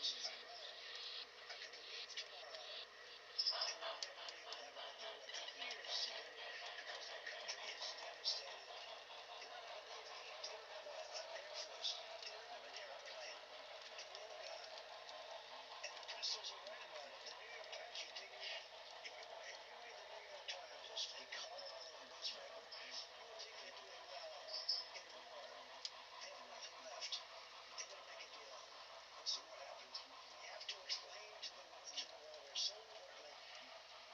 says, brother, I could leave tomorrow and we'll never be able to have another war for years together because their country is devastated. They don't have a navy. They don't have an air force. They don't have an airplane. They're all gone. And the press doesn't write about it. The New York Times, you think, if you read the New York Times, there's fake color all over the newspaper, you would think they're doing well in war. They have nothing left. They're going to make a deal. Let's see what happens. We have to explain to the voters, so importantly,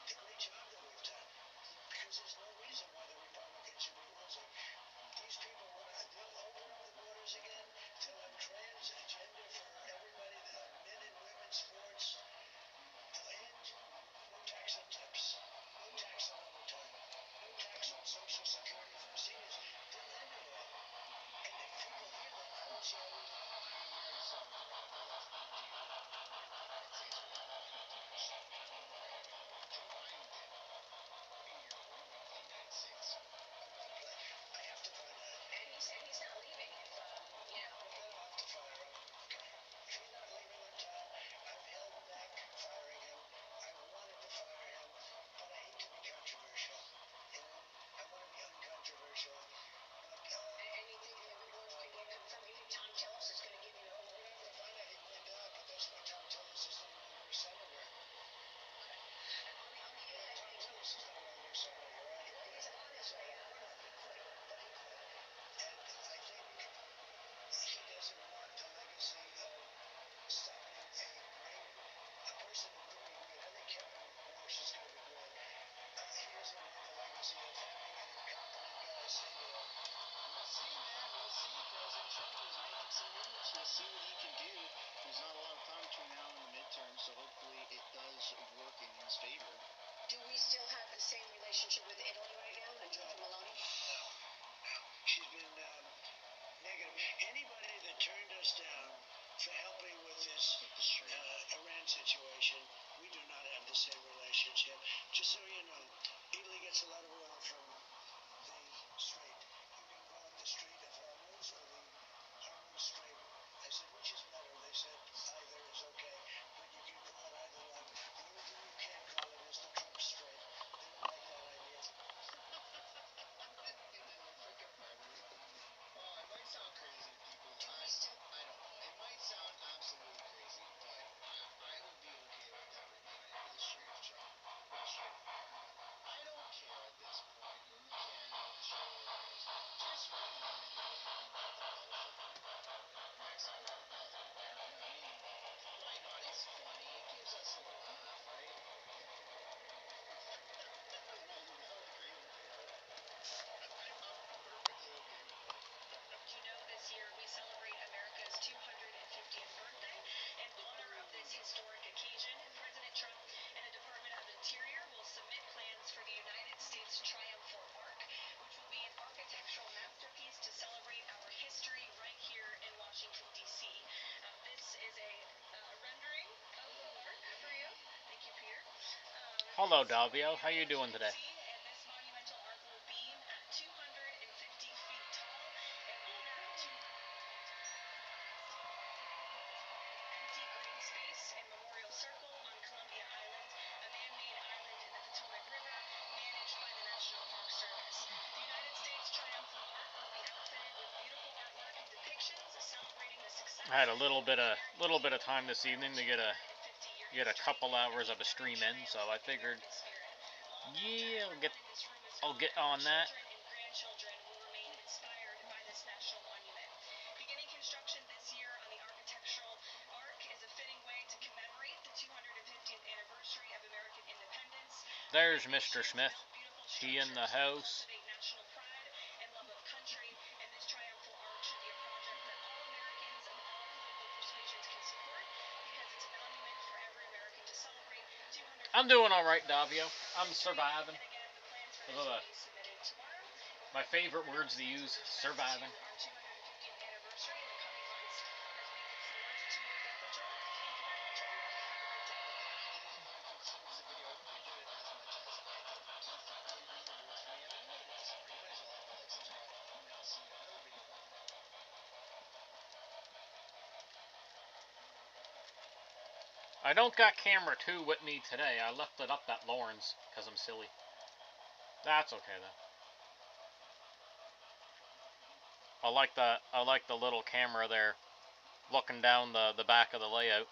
the great job that we've done. Because there's no reason why the Republicans should be losing. These people, they'll open up the borders again. They'll have trans agenda for everybody. They'll have men and women's sports. They'll end no tax on tips, no tax on overtime, no tax on Social Security for seniors. They'll end it all. And if people hear that, I don't see how we win. I have to find out. And he said he's not leaving if, you know. Well, then I'll have to fire him, okay? If he's not leaving on time, I've held back firing him. I wanted to fire him, but I hate to be controversial. You know, I want to be uncontroversial. But, And you think the wars could get confirmed? You think Tom Tillis is going to give you no we're vote? going to have to find out. He might not, but that's why Tom Tillis is no longer a senator. Okay. And on the AI Tom thing, Tillis is no longer a senator, right? he's on his way out. No, he quit. But he quit. And I think he doesn't want the legacy of stopping a person who could be great. I think Kevin Walsh is going to be great. He doesn't want the legacy of having an incompetent guy say to him. We'll see, man. We'll see. President Trump is making some moves. We'll see what he can do. There's not a lot of time between now and the midterm, so hopefully it does work in his favor. Do we still have the same relationship with Italy right now and Giorgia Meloni? No. She's been negative. Anybody that turned us down for helping with this Iran situation, we do not have the same relationship. Just so you know, Italy gets a lot of oil from the Strait. You can call it the Strait of Hormuz or the Hormuz Strait. I said, which is better? They said, either is okay, but you can call it either one. The only thing you can't call it is the Trump Strait. They don't like that idea. Oh, it might sound crazy to people. I don't know. It might sound absolutely crazy, but I would be okay with that remaining under the Strait of Trump. I don't care at this point. Who cares what the Strait is? Just rename it the way you think about the Gulf of Mexico or nothing. I mean, why not? It's funny. It gives us a laugh, right? You sound crazy, Taylor. I'm perfectly okay with it. You know, this year we celebrate America's 250th birthday. In honor of this historic occasion, President Trump and the Department of Interior will submit plans for the United States Triumphal Arch, which will be an architectural masterpiece to celebrate our history right here in Washington, D.C. This is a rendering of the arc for you. Thank you, Peter. Hello, Davio. How you doing today? And this monumental arc will beam at 250 feet tall in honor to empty green space and Memorial Circle on Columbia Island, a man-made island in the Potomac River managed by the National Park Service. The United States Triumphal Arch will be outfitted with beautiful artwork and depictions celebrating the success. I had a little bit of time this evening to get a couple hours of a stream in, so I figured, yeah, I'll get on that. Children and grandchildren will remain inspired by this national monument. Beginning construction this year on the architectural arc is a fitting way to commemorate the 250th anniversary of American independence. There's Mr. Smith. He in the house. National pride and love of country, and this triumphal arch should be a project that all Americans of all political persuasions can support because it's a monument for every American to celebrate 200. I'm doing all right, Davio. I'm surviving. And again, the plans for this will be submitted tomorrow. My favorite words to use: surviving. Our 250th anniversary in the coming months as we look forward to more Death Patrol. Thank you very much, everyone. Have a great day. Concludes the video. I hope you enjoyed it as much as I did. Feel free to leave any reviews for me. I mean, you made it this far. You might as well hit the like, subscribe, and I'll see you in another video. Bye for now. I don't got camera 2 with me today. I left it up at Lauren's because I'm silly. That's okay though. I like the little camera there, looking down the back of the layout.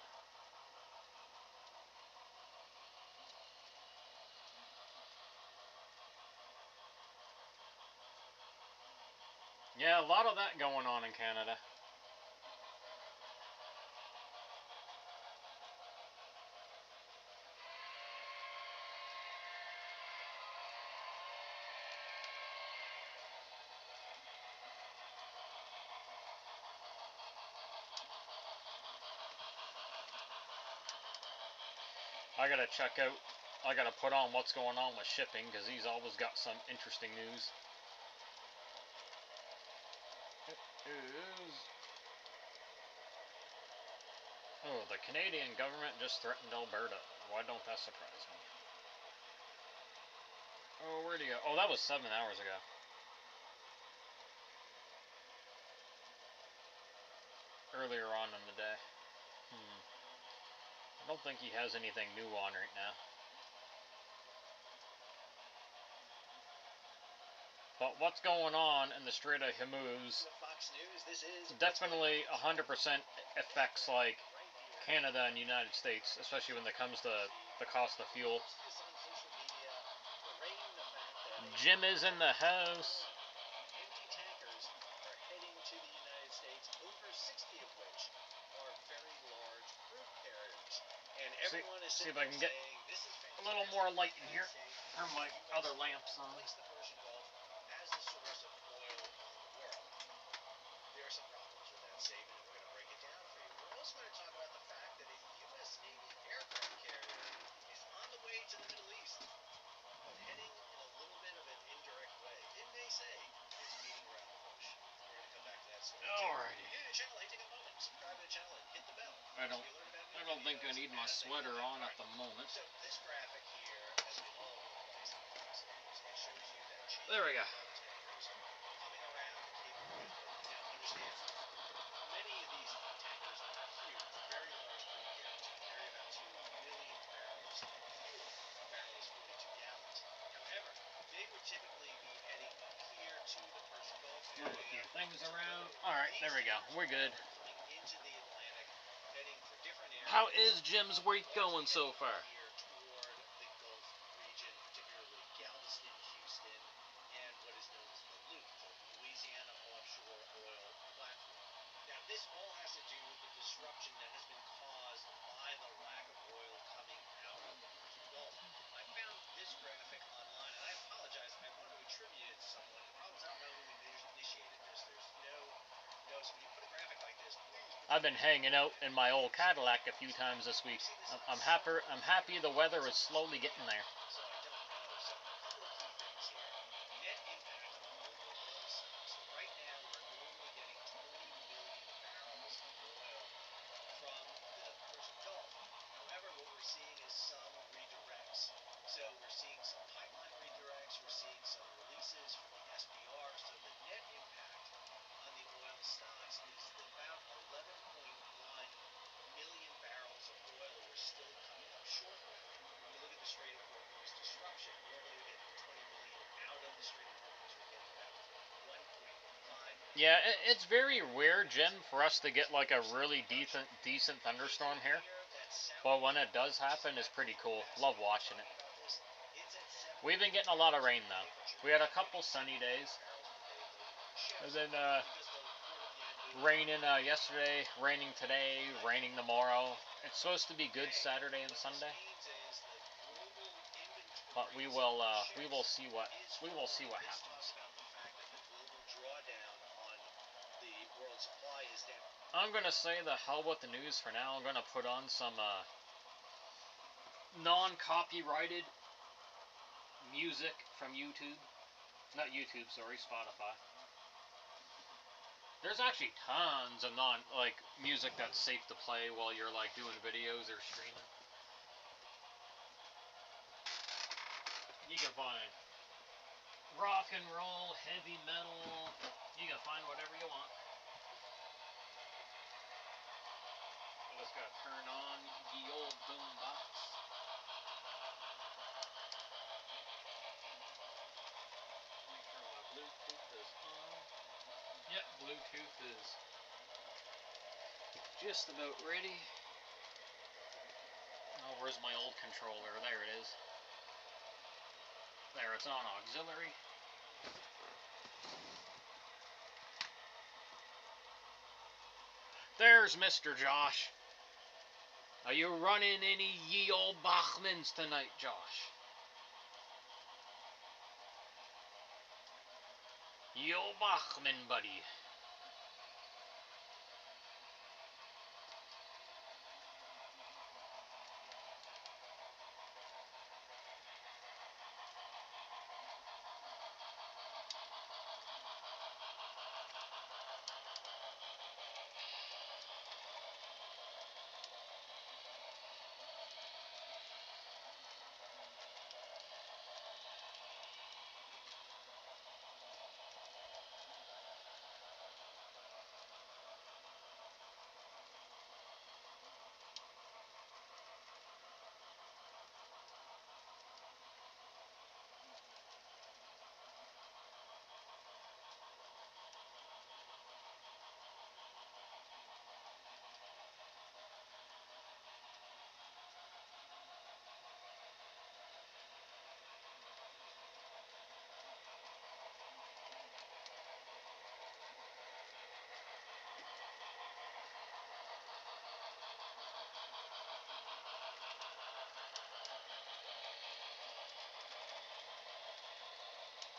Yeah, a lot of that going on in Canada. I gotta check out, I gotta put on what's going on with shipping because he's always got some interesting news. Oh, the Canadian government just threatened Alberta. Why don't that surprise me? Oh, where'd he go? Oh, that was 7 hours ago. Earlier on in the day. I don't think he has anything new on right now. But what's going on in the Strait of Hormuz definitely 100% affects like Canada and United States, especially when it comes to the cost of fuel. Jim is in the house. Empty tankers are heading to the United States, over 60 of which are very large crude carriers. And everyone is see if I can get a little more light in here. Turn my other lamps on. Place the Persian Gulf as the source of oil on the world. There are some problems with that statement, and we're going to break it down for you. We're also going to talk about the fact that a U.S. Navy aircraft carrier is on the way to the Middle East, but heading in a little bit of an indirect way. It may say it's beating around the bush. We're going to come back to that story. Alrighty. If you're new to the channel, hey, take a moment, subscribe to the channel, and hit the bell. I don't think I need my sweater on at the moment. So this graphic here, as we all over the place on Fox News, it shows you that there we go. tankers coming around the Cape of Good Hope. Now understand, many of these tankers are huge, very large crude carriers, can carry about 2 million barrels of fuel. A barrel is 42 gallons. However, they would typically be heading up here to the Persian Gulf area. Move a few things around. Alright, there we go. We're good. Coming into the Atlantic, heading for different areas. How is Jim's week going so far? Here toward the Gulf region, particularly Galveston, Houston, and what is known as the Loop, the Louisiana offshore oil platform. Now, this all has to do with the disruption that has been caused by the lack of oil coming out of the Persian Gulf. I found this graphic online, and I apologize. I want to attribute it to someone. The problem is I don't know who initiated this. There's no so when you put a graphic like this, please. I've been hanging out in my old Cadillac a few times this week. I'm happy the weather is slowly getting there. So I don't know. So a couple of key things here. Net impact on global oil stocks. So right now we're normally getting 20 million barrels of oil from the Persian Gulf. However, what we're seeing is some redirects. So we're seeing some pipeline redirects. We're seeing some releases from the SPR. So the net impact on the oil stocks is about 11.1 million barrels of oil we're still coming up short with. When we look at the Strait of Hormuz disruption, normally we're getting 20 million out of the Strait of Hormuz. We're getting about 1.5. Yeah, it's very rare, Jim, for us to get like a really decent thunderstorm here. But when it does happen, it's pretty cool. Love watching it. We've been getting a lot of rain though. We had a couple sunny days, and then raining yesterday, raining today, raining tomorrow. It's supposed to be good Saturday and Sunday, but we will see what happens. I'm gonna say the hell with the news for now. I'm gonna put on some non-copyrighted music from YouTube. Not YouTube, sorry, Spotify. There's actually tons of music that's safe to play while you're like doing videos or streaming. You can find rock and roll, heavy metal. You can find whatever you want. Just gotta turn on the old boombox. Make sure my Bluetooth is on. Yep, Bluetooth is just about ready. Oh, where's my old controller? There it is. There, it's on auxiliary. There's Mr. Josh. Are you running any ye old Bachmans tonight, Josh? Ye old Bachman, buddy.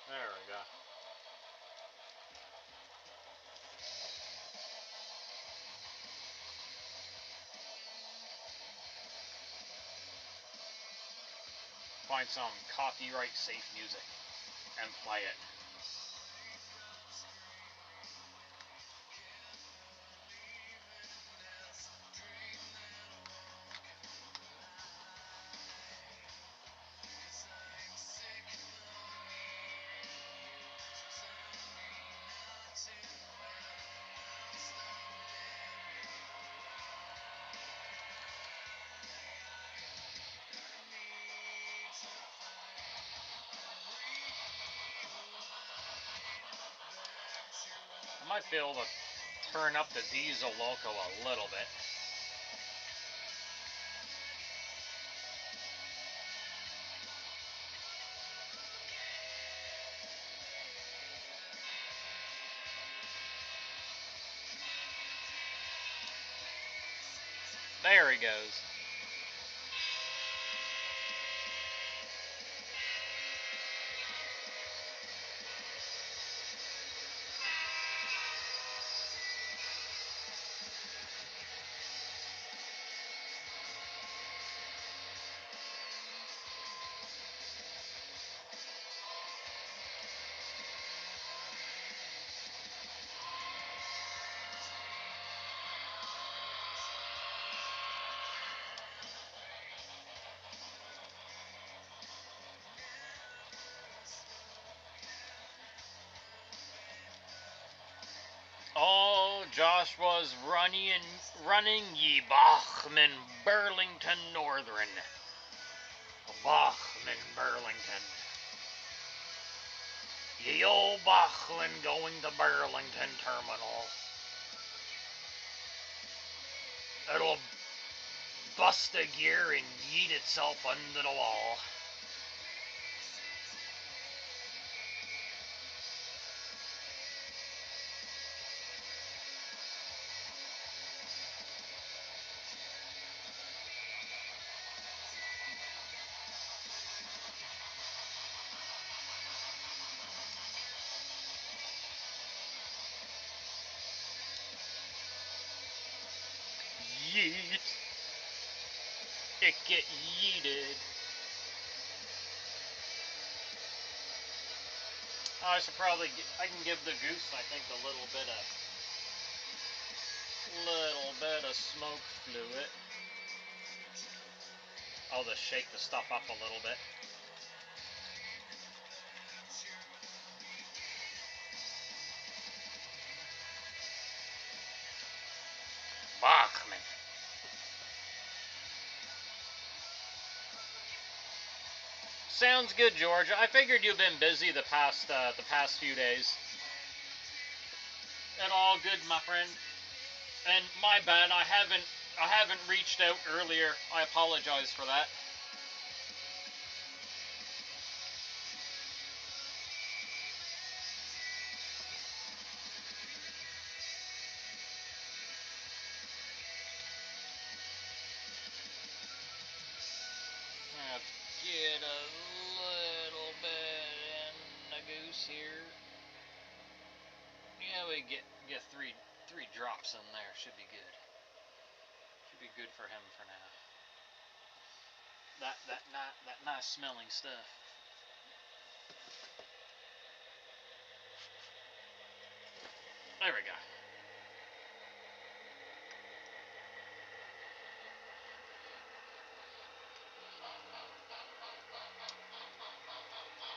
There we go. Find some copyright safe music and play it. I might be able to turn up the diesel loco a little bit. There he goes. Oh, Josh was running ye Bachman Burlington Northern. Bachman Burlington. Ye old Bachman going to Burlington Terminal. It'll bust a gear and yeet itself under the wall. Yeet. It get yeeted. I should probably, I can give the goose, I think, a little bit of smoke fluid. I'll just shake the stuff up a little bit. Bachman. Sounds good, George. I figured you've been busy the past few days. And all good, my friend. And my bad, I haven't reached out earlier. I apologize for that. Let's get a little bit in the goose here. Yeah, we get three drops in there. Should be good. Should be good for him for now. That nice smelling stuff. There we go.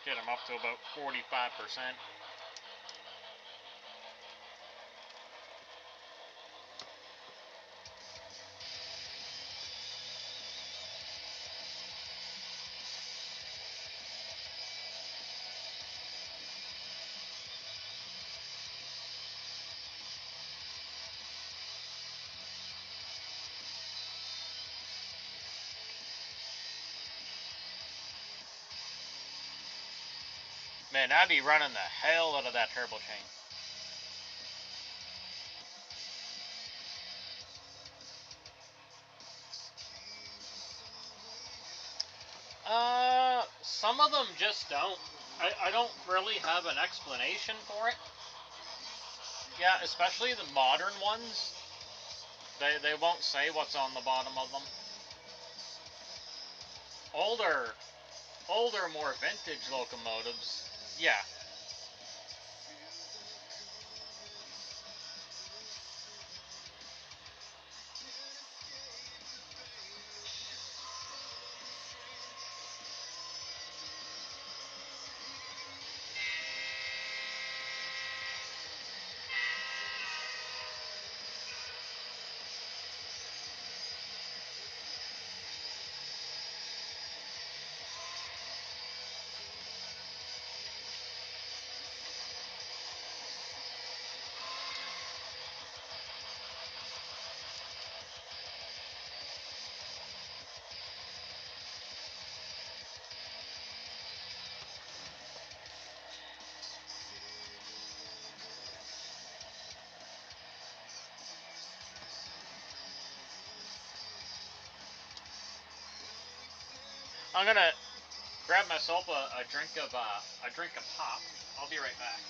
Get him up to about 45%. Man, I'd be running the hell out of that turbo chain. Some of them just don't. I don't really have an explanation for it. Yeah, especially the modern ones. They won't say what's on the bottom of them. Older, more vintage locomotives. Yeah. I'm gonna grab myself a drink of pop. I'll be right back.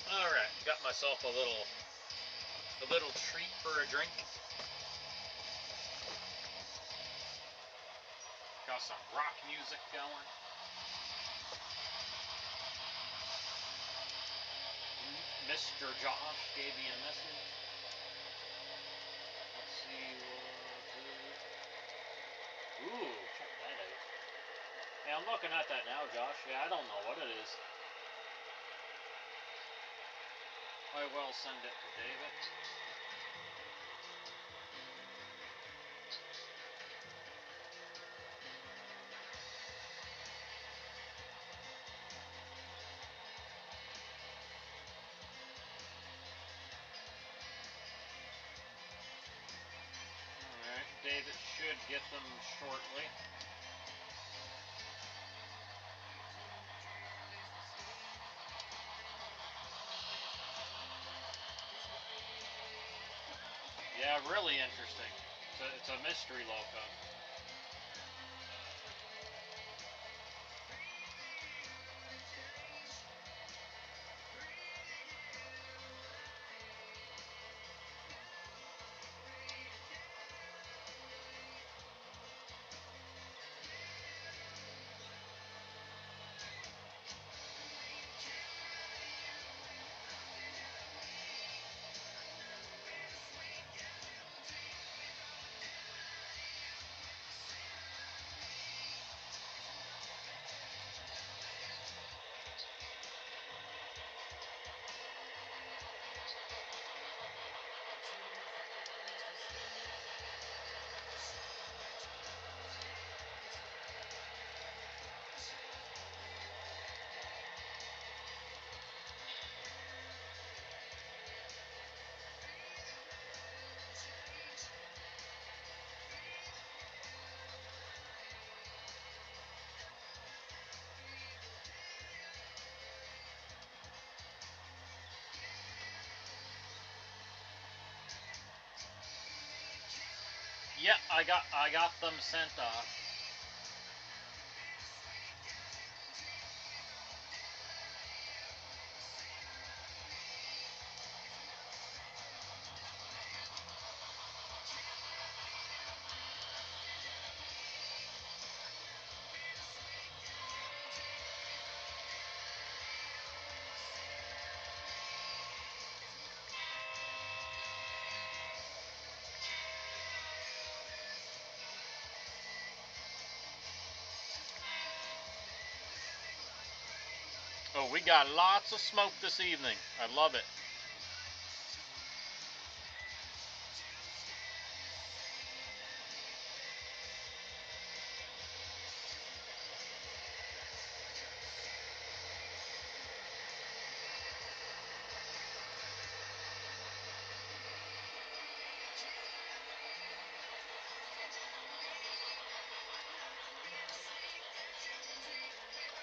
Alright, got myself a little treat for a drink. Got some rock music going. Mr. Josh gave me a message. Let's see what. Ooh, check that out. Hey, I'm looking at that now, Josh. Yeah, I don't know what it is. I will send it to David. Alright, David should get them shortly. Yeah, really interesting. It's a mystery loco. Yep, I got them sent off. Oh, we got lots of smoke this evening. I love it.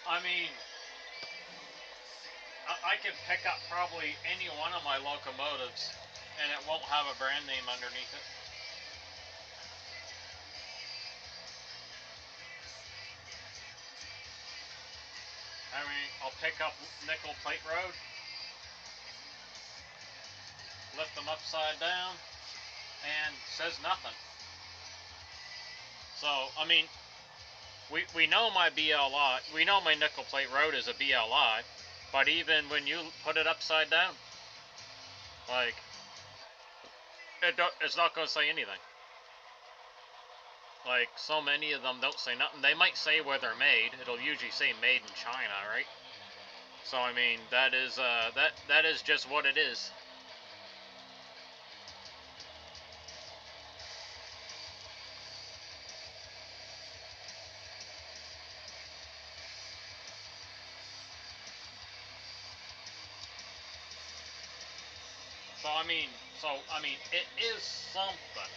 I mean, I could pick up probably any one of my locomotives and it won't have a brand name underneath it. I mean, I'll pick up Nickel Plate Road, lift them upside down, and says nothing. So, I mean, we know my BLI, we know my Nickel Plate Road is a BLI, but even when you put it upside down, like, it's not going to say anything. Like, so many of them don't say nothing. They might say where they're made. It'll usually say made in China, right? So, I mean, that is just what it is. So, I mean, it is something.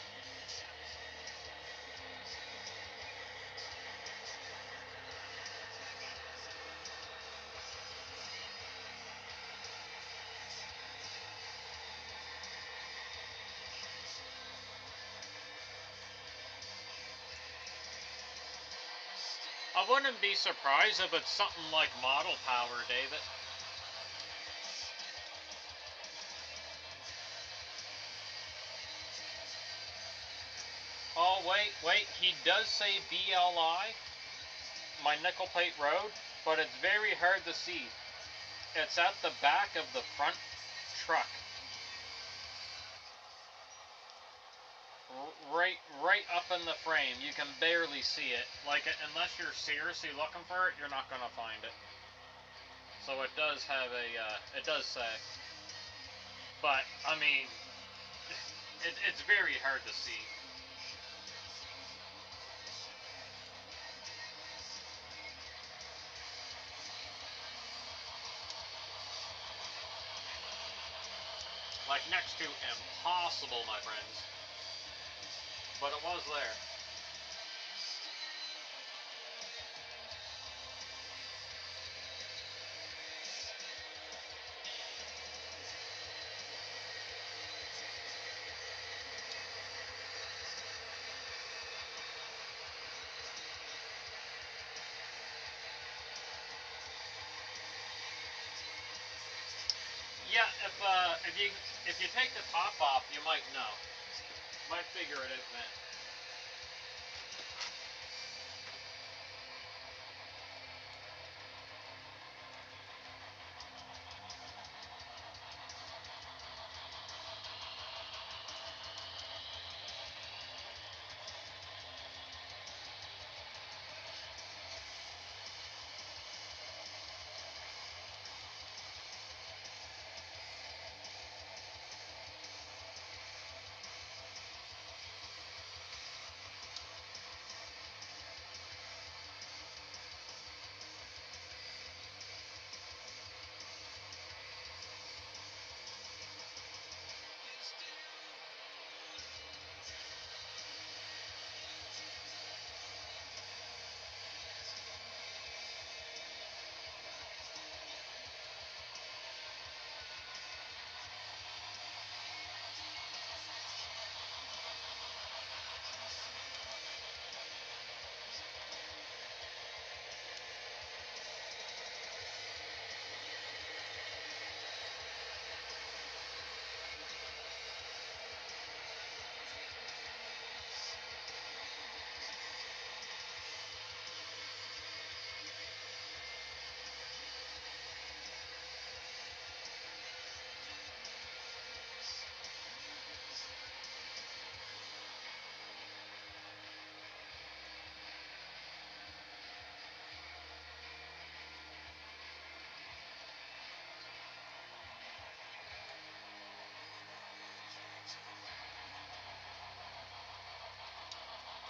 I wouldn't be surprised if it's something like model power, David. Oh, wait, he does say BLI, my Nickel Plate Road, but it's very hard to see. It's at the back of the front truck. Right up in the frame. You can barely see it. Like, unless you're seriously looking for it, you're not gonna find it. So it does have a, it does say. But, I mean, it's very hard to see. Like, next to impossible, my friends. But it was there. Yeah, if you take the top off, you might know. Might figure it out then.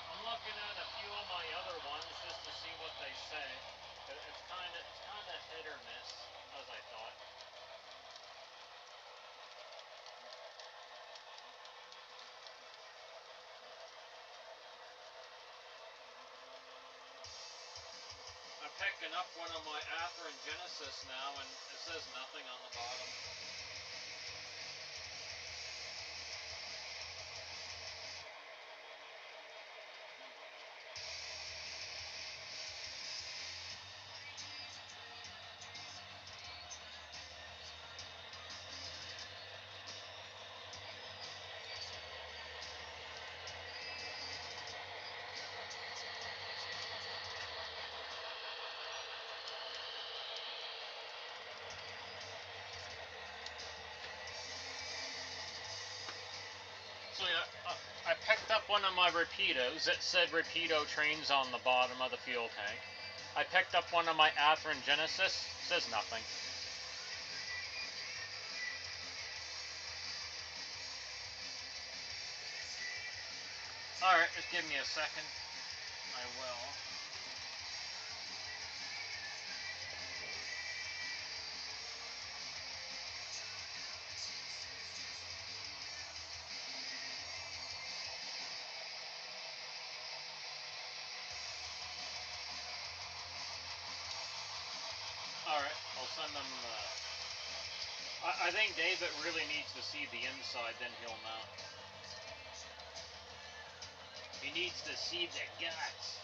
I'm looking at a few of my other ones just to see what they say. It's kind of hit or miss, as I thought. I'm picking up one of my Atherin Genesis now, and it says nothing on the bottom. So yeah, I picked up one of my Rapidos that said Rapido trains on the bottom of the fuel tank. I picked up one of my Atherin Genesis, says nothing. Alright, just give me a second. I will. Alright, I'll send them I think David really needs to see the inside, then he'll know. He needs to see the guts.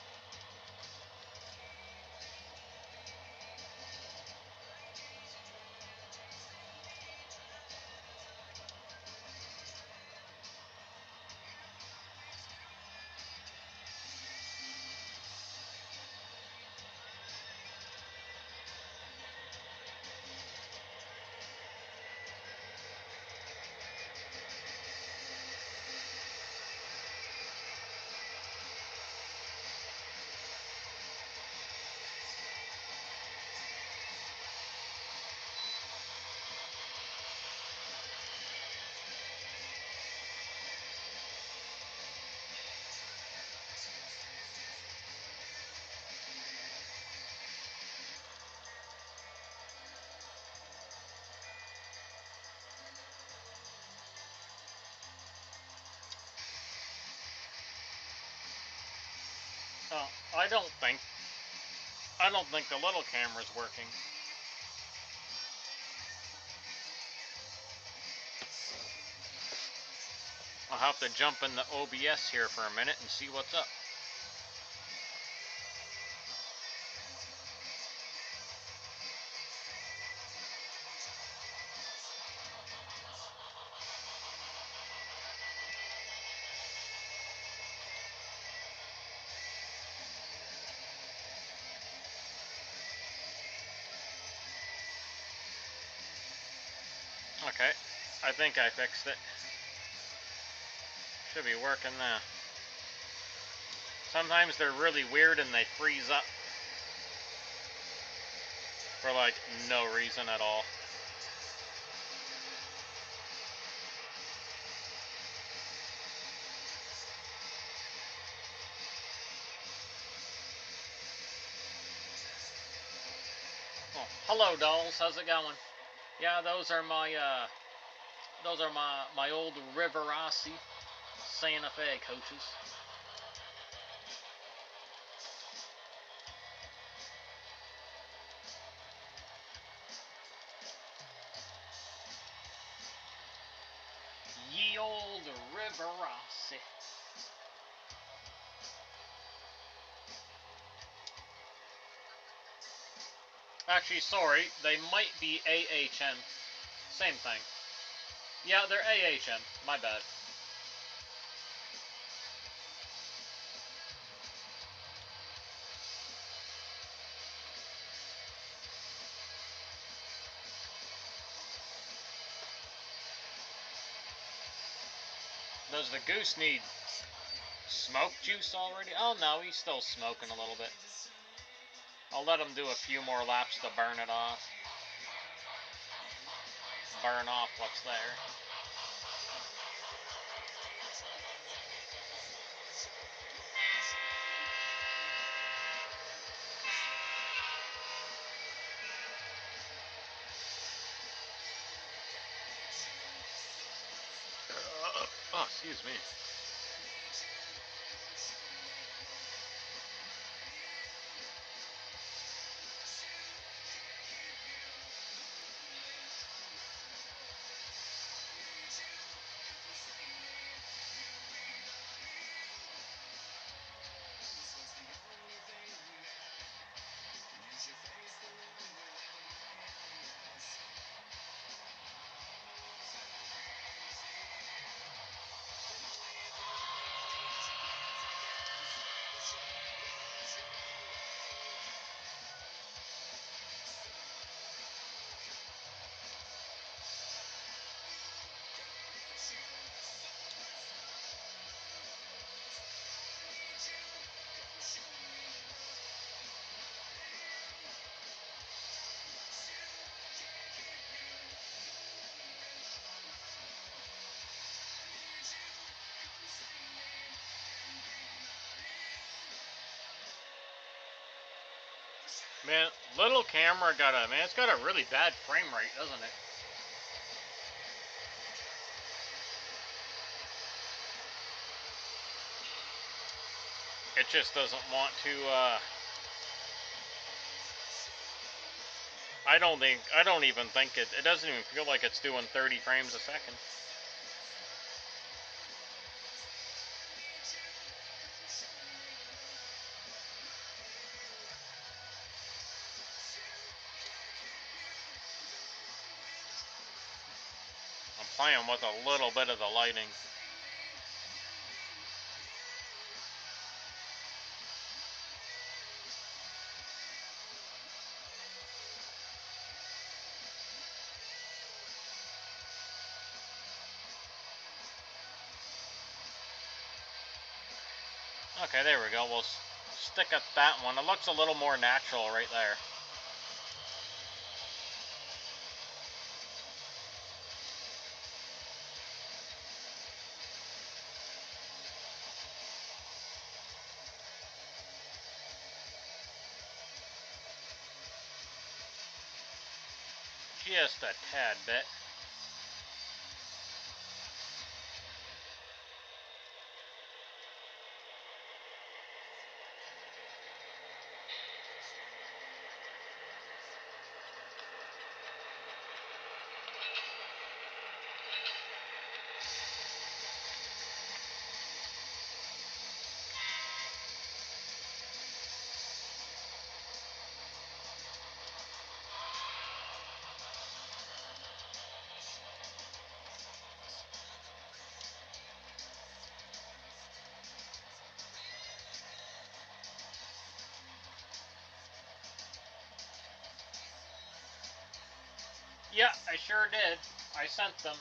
Oh, I don't think the little camera's working. I'll have to jump in the OBS here for a minute and see what's up. Okay, I think I fixed it. Should be working now. Sometimes they're really weird and they freeze up for like no reason at all. Oh, hello dolls, how's it going? Yeah, those are my old Riverossi Santa Fe coaches. Ye old Riverossi. Actually, sorry, they might be AHM. Same thing. Yeah, they're AHM. My bad. Does the goose need smoke juice already? Oh no, he's still smoking a little bit. I'll let him do a few more laps to burn it off. Burn off what's there. Oh, excuse me. Man, little camera it's got a really bad frame rate, doesn't it? It just doesn't want to, I don't even think it doesn't even feel like it's doing 30 frames a second. I'm playing with a little bit of the lighting. Okay, there we go. We'll stick at that one. It looks a little more natural right there. Just a tad bit. Yeah, I sure did. I sent them.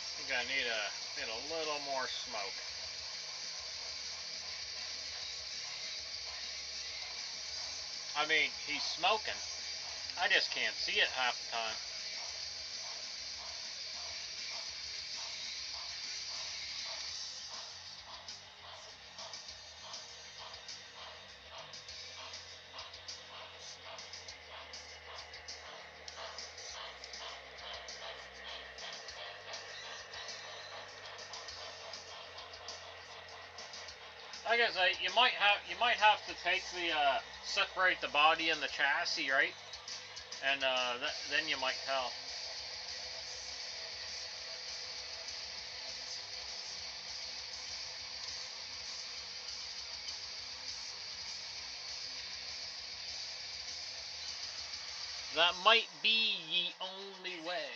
I think I need a little more smoke. I mean, he's smoking. I just can't see it half the time. I guess you might have to take the separate the body and the chassis, right? And then you might tell. That might be the only way.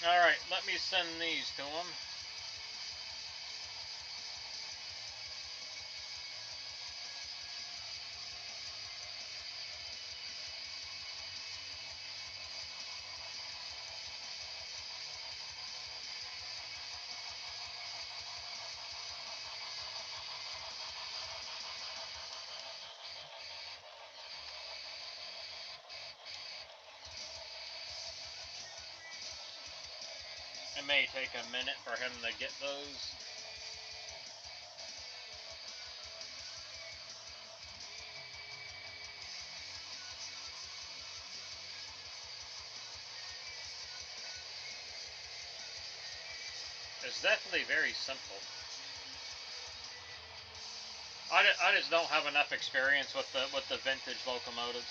Alright, let me send these to him. It may take a minute for him to get those. It's definitely very simple. I just don't have enough experience with the vintage locomotives.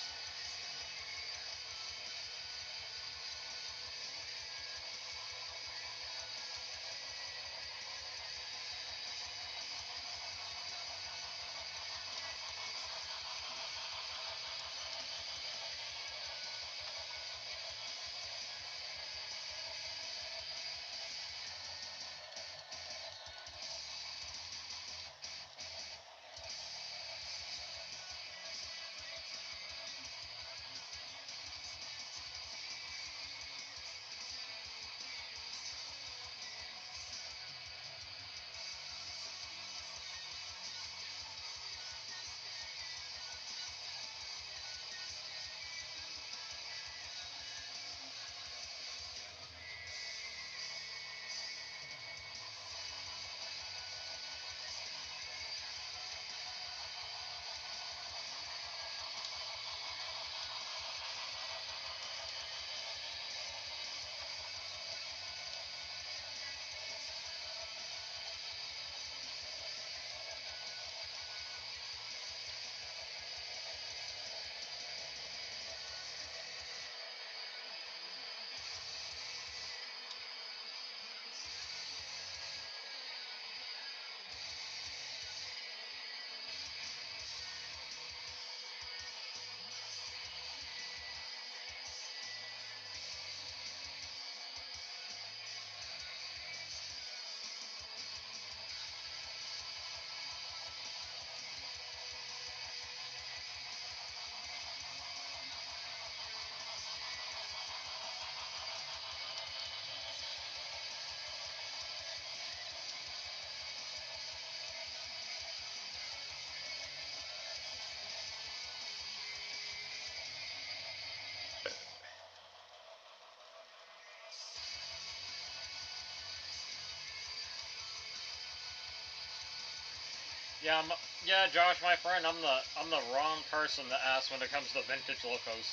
Yeah, yeah, Josh, my friend, I'm the wrong person to ask when it comes to vintage locos.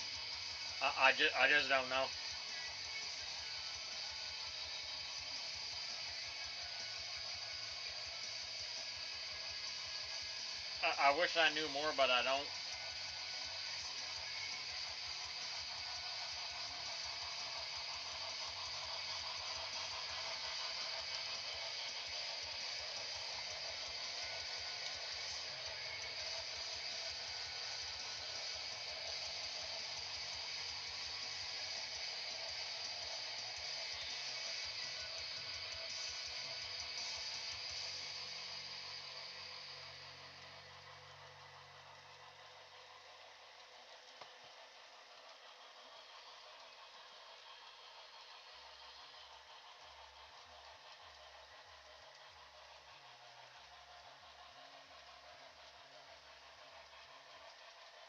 I just don't know. I wish I knew more, but I don't.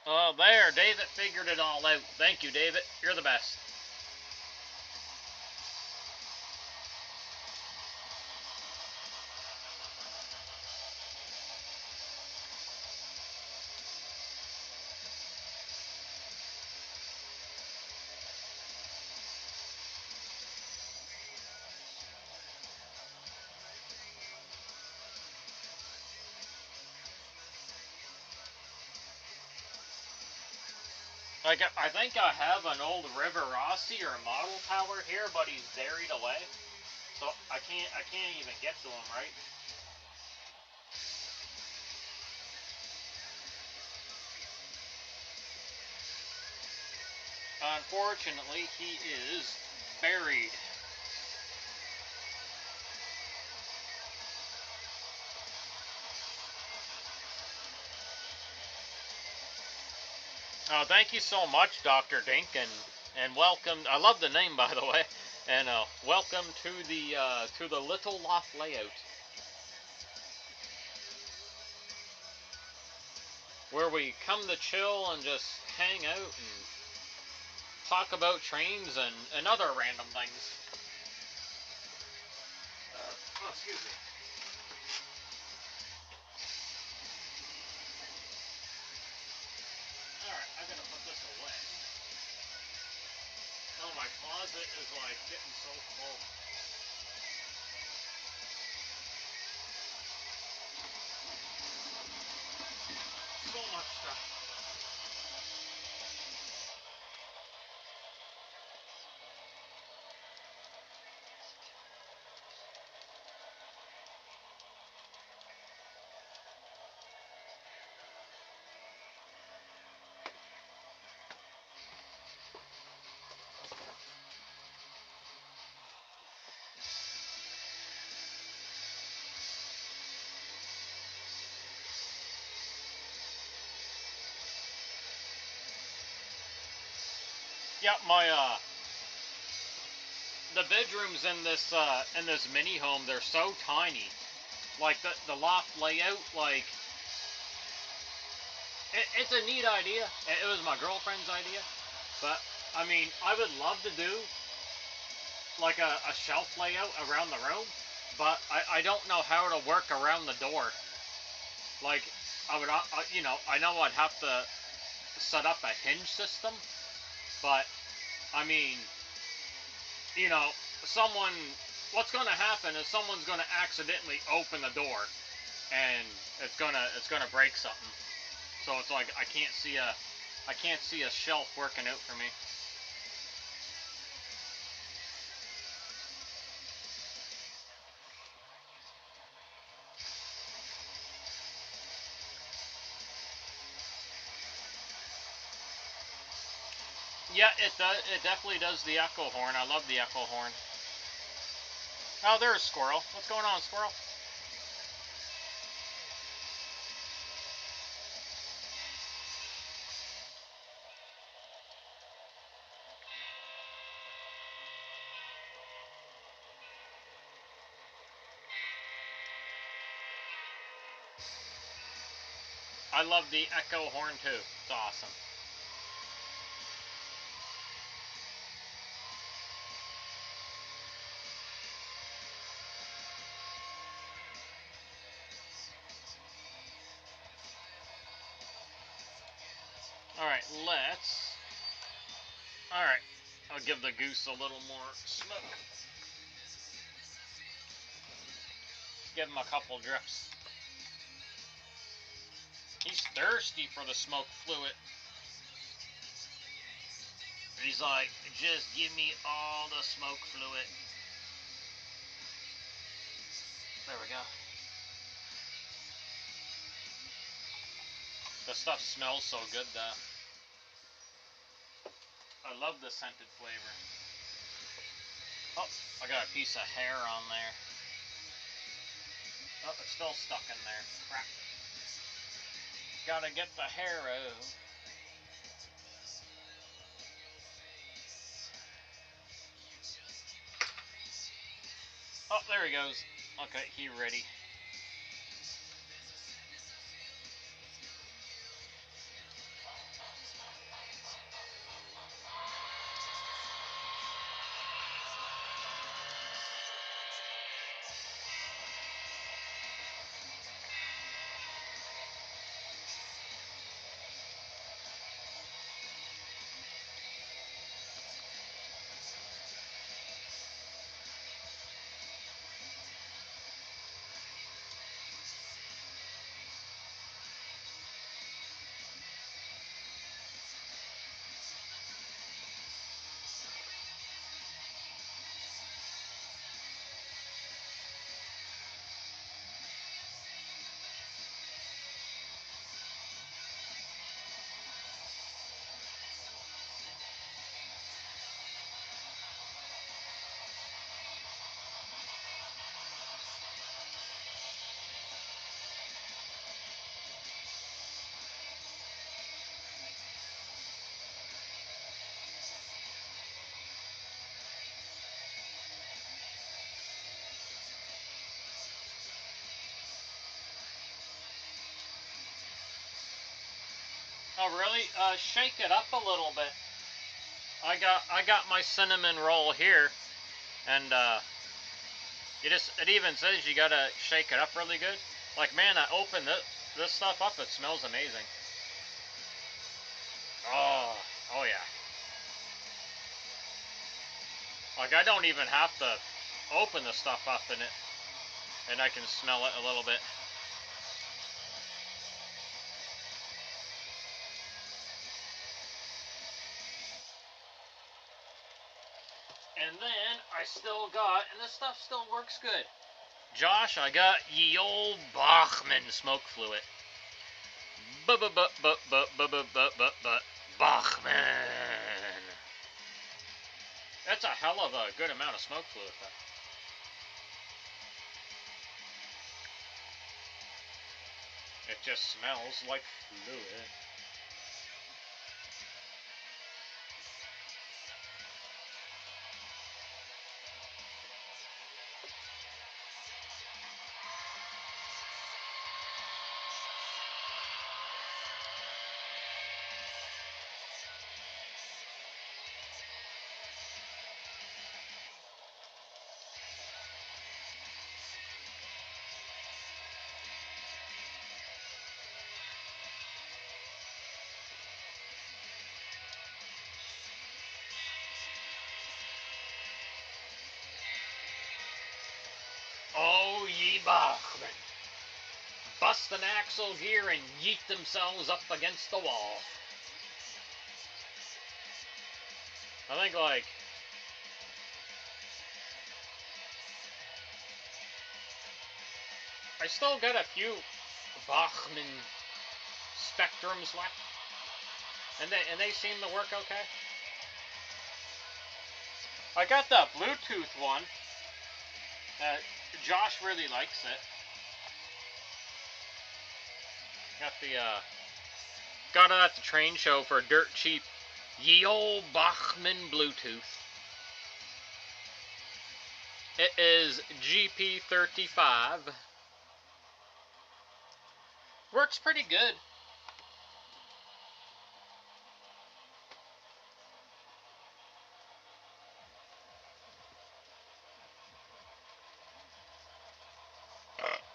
Oh, there, David figured it all out. Thank you, David. You're the best. Like, I think I have an old River Rossi or model tower here, but he's buried away. So I can't even get to him, right? Unfortunately, he is buried. Oh, thank you so much, Dr. Dink, and welcome. I love the name, by the way, and welcome to the little loft layout, where we come to chill and just hang out and talk about trains and other random things. Oh, excuse me. All right, I gotta put this away. Oh, my closet is like getting so full. So much stuff. Yeah, my the bedrooms in this mini home, they're so tiny. Like the loft layout, like it's a neat idea. It was my girlfriend's idea, but I mean, I would love to do like a shelf layout around the room, but I don't know how to work around the door. Like I would, I know I'd have to set up a hinge system, but I mean, you know, someone, what's going to happen is someone's going to accidentally open the door, and it's gonna break something. So it's like I can't see a shelf working out for me. Yeah, it does. It definitely does the echo horn. I love the echo horn. Oh, there's a squirrel. What's going on, squirrel? I love the echo horn too. It's awesome. Alright, let's... Alright, I'll give the goose a little more smoke. Give him a couple drips. He's thirsty for the smoke fluid. He's like, just give me all the smoke fluid. There we go. The stuff smells so good though. I love the scented flavor. Oh, I got a piece of hair on there. Oh, it's still stuck in there. Crap. Gotta get the hair out. Oh, there he goes. Okay, he ready. Oh really? Shake it up a little bit. I got my cinnamon roll here, and it even says you gotta shake it up really good. Like man, I opened this stuff up. It smells amazing. Oh yeah. Like I don't even have to open the stuff up in it, and I can smell it a little bit. And then I still got, and this stuff still works good. Josh, I got ye old Bachman smoke fluid. Bachman. That's a hell of a good amount of smoke fluid though. It just smells like fluid. Oh, ye Bachman. Bust an axle gear and yeet themselves up against the wall. I think like I still got a few Bachman Spectrums left, and they seem to work okay. I got the Bluetooth one. Josh really likes it. Got it at the train show for dirt cheap. Ye old Bachman Bluetooth. It is GP35. Works pretty good.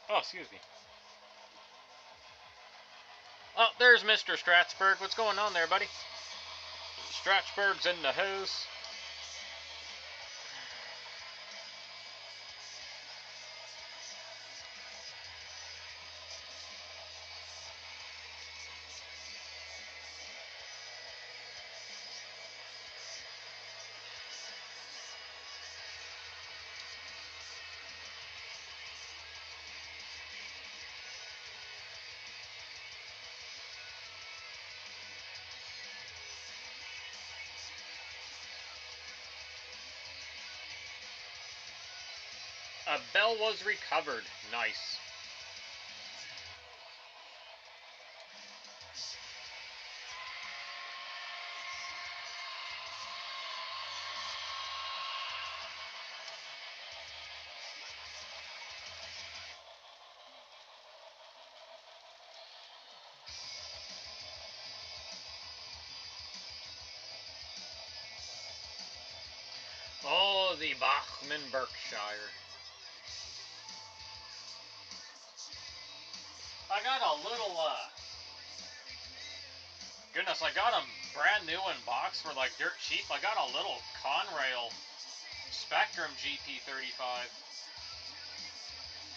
Oh, excuse me. Oh, there's Mr. Stratsburg. What's going on there, buddy? Stratsburg's in the house. A bell was recovered. Nice. Oh, the Bachman Berkshire. I got a little, goodness, I got them brand new in box for like dirt cheap. I got a little Conrail Spectrum GP35.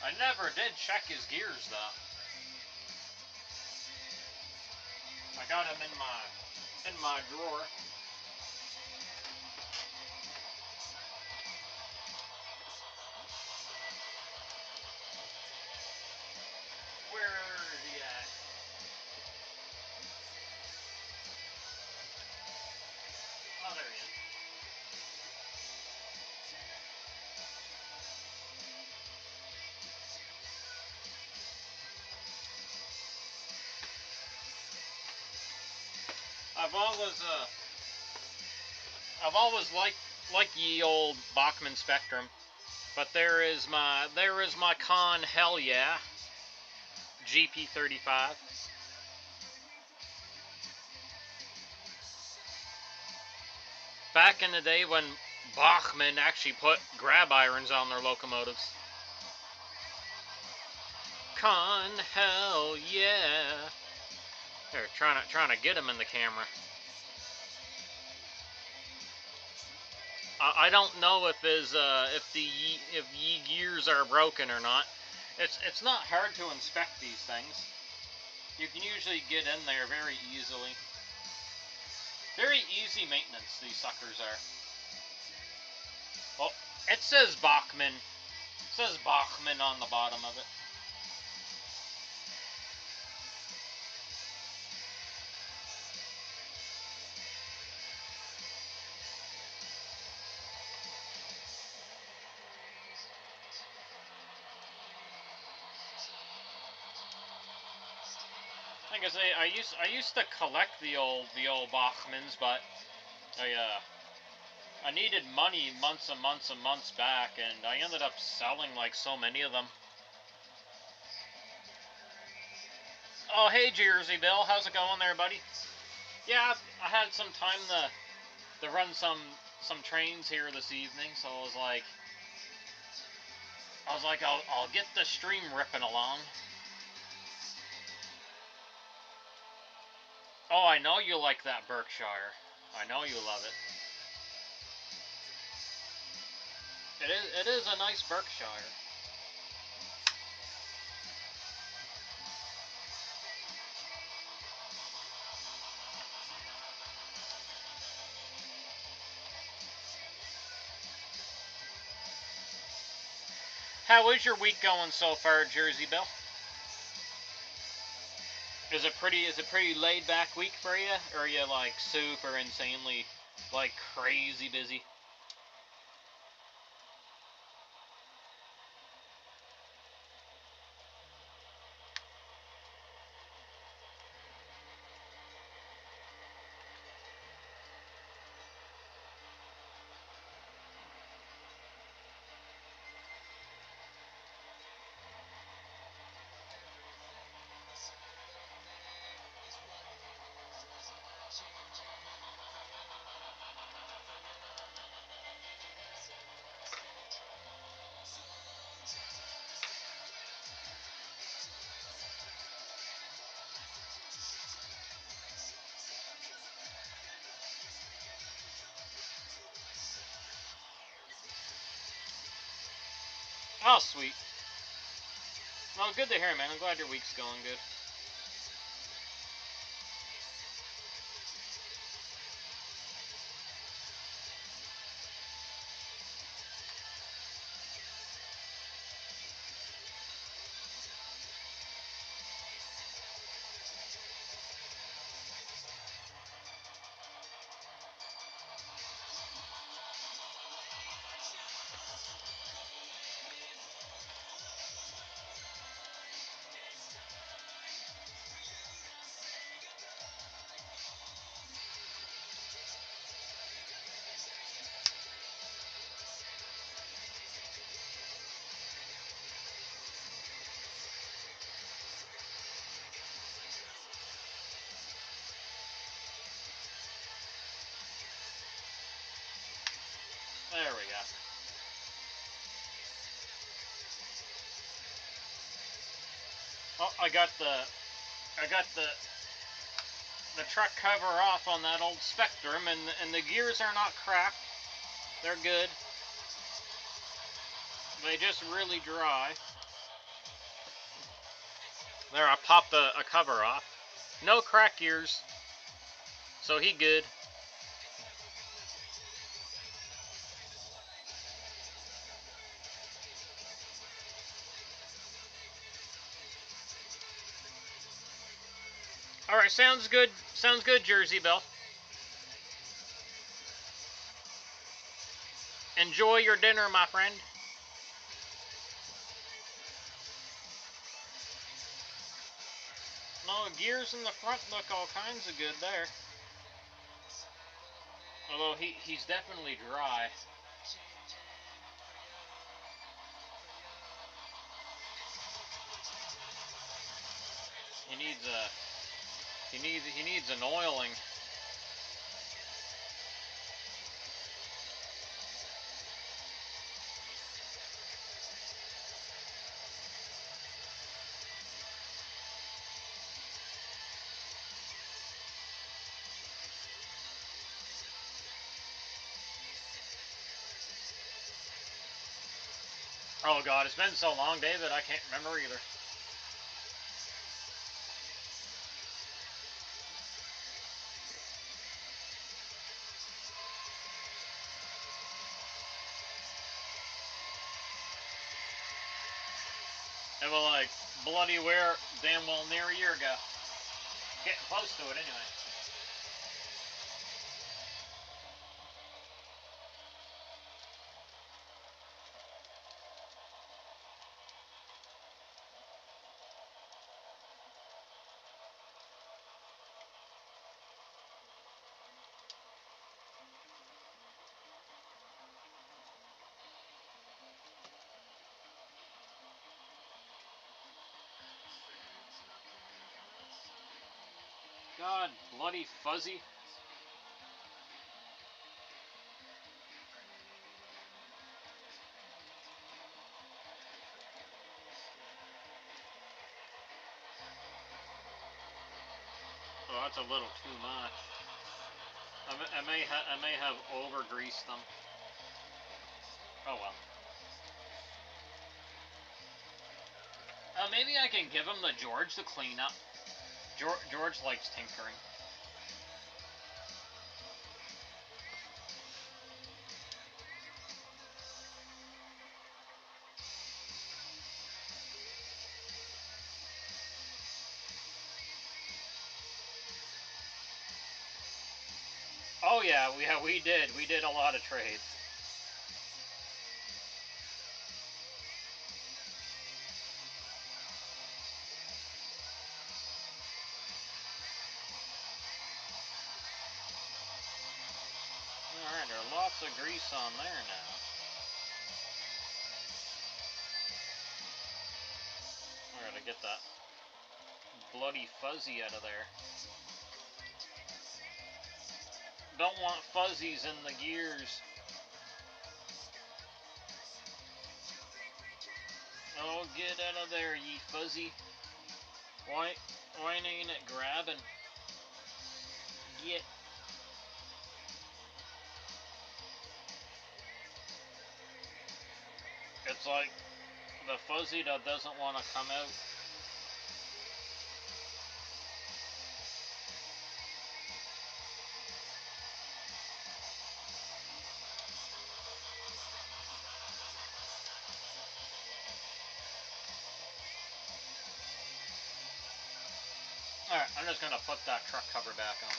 I never did check his gears though. I got him in my drawer. Where is he at? Oh, there he is. I've always liked ye old Bachman Spectrum, but there is my Con Hell Yeah GP35. Back in the day when Bachman actually put grab irons on their locomotives. Con Hell Yeah. They're trying to get him in the camera. I don't know if ye gears are broken or not. It's not hard to inspect these things. You can usually get in there very easily. Very easy maintenance, these suckers are. Well, it says Bachman. It says Bachman on the bottom of it. Like I say, I used to collect the old Bachmans, but I needed money months and months and months back, and I ended up selling like so many of them. Oh, hey Jersey Bill, how's it going there, buddy? Yeah, I had some time to run some trains here this evening, so I was like I'll get the stream ripping along. Oh, I know you like that Berkshire. I know you love it. It is a nice Berkshire. How is your week going so far, Jersey Bill? Is it pretty laid back week for you, or are you like super insanely like crazy busy? Oh, sweet. Well, good to hear, man. I'm glad your week's going good. There we go. Oh, I got the truck cover off on that old Spectrum, and the gears are not cracked. They're good. They just really dry. There, I popped a cover off. No crack gears, so he good. All right, sounds good. Sounds good, Jersey Belle. Enjoy your dinner, my friend. No, gears in the front look all kinds of good there. Although he's definitely dry. He needs he needs an oiling. Oh God, it's been so long, David. I can't remember either. It was like bloody where damn well near a year ago. Getting close to it anyway. God, bloody fuzzy. Oh, that's a little too much. I may have over greased them. Oh well. Maybe I can give him the George to clean up. George likes tinkering. Oh yeah, we did. We did a lot of trades. Alright, there's lots of grease on there now. I gotta get that bloody fuzzy out of there. Don't want fuzzies in the gears. Oh, get out of there, ye fuzzy. Why ain't it grabbing? Get. It's like The fuzzy that doesn't want to come out. Alright, I'm just gonna put that truck cover back on.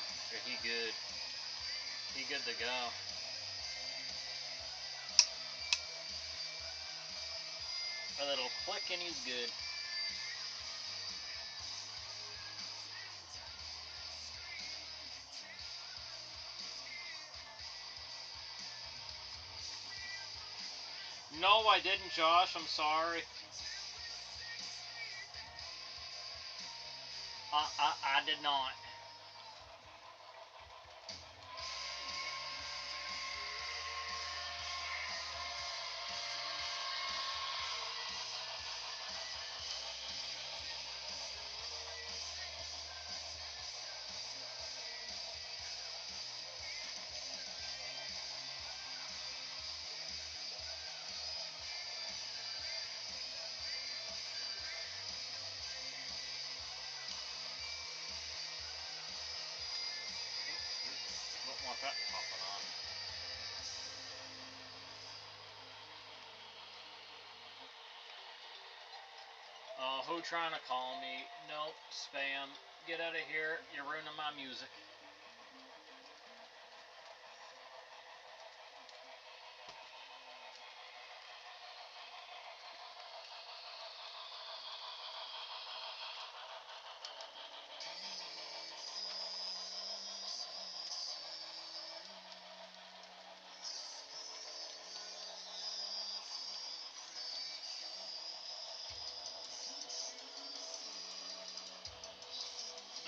He good. He good to go. A little click and he's good. No, I didn't, Josh. I'm sorry. I did not. Don't want that popping on. Oh, who trying to call me? Nope, spam. Get out of here. You're ruining my music.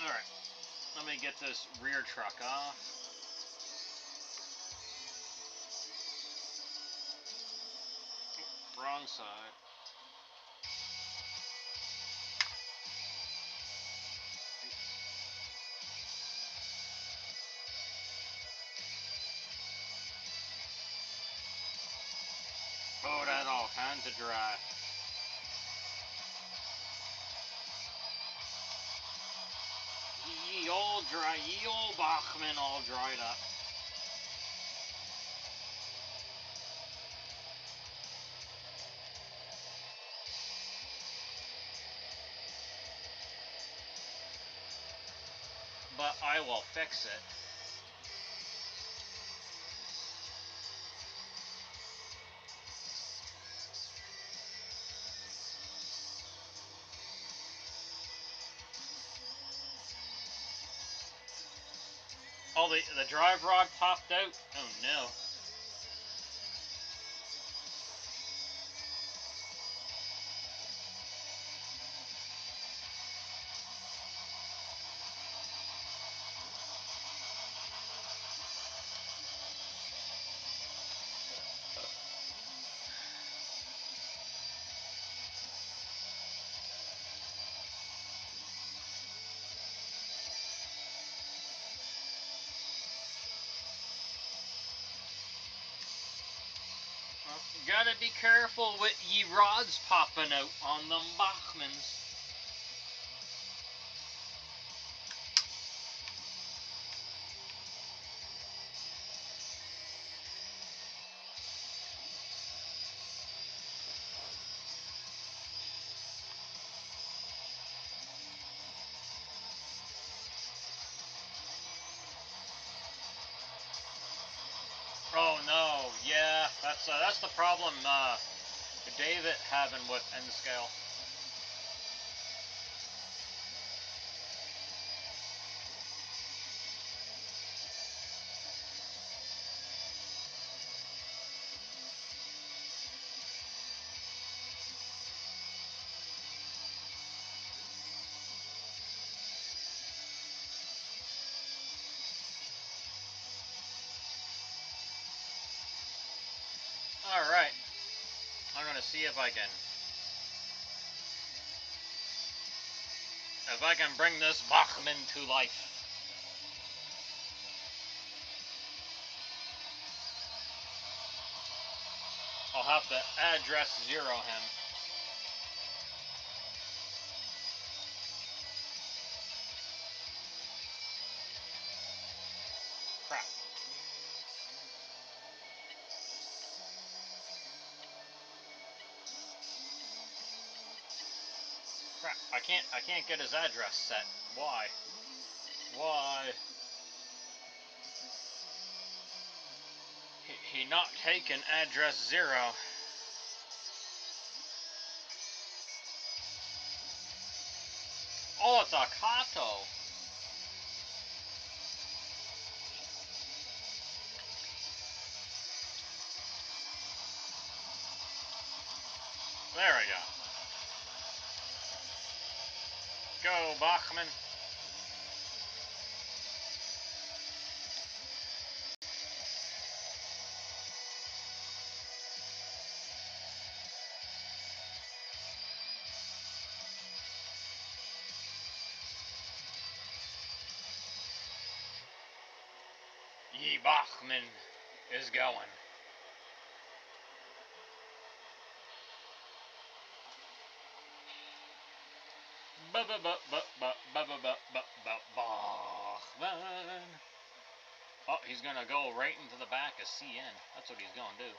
Alright, let me get this rear truck off. Wrong side. Oh, that's all kinds of dry. Ye old dry, ye old Bachman all dried up. But I will fix it. Oh, the drive rod popped out? Oh no. Well, you gotta be careful with ye rods popping out on them Bachmans. Oh no, yeah, that's the problem David having with N scale. Alright. I'm gonna see if I can bring this Bachman to life. I'll have to address zero him. Crap, I can't get his address set. Why? Why? He not taking address 0. Oh, it's a Kato. There we go. Go, Bachman. Ye Bachman is going. Bachman. Oh, he's gonna go right into the back of CN. That's what he's gonna do.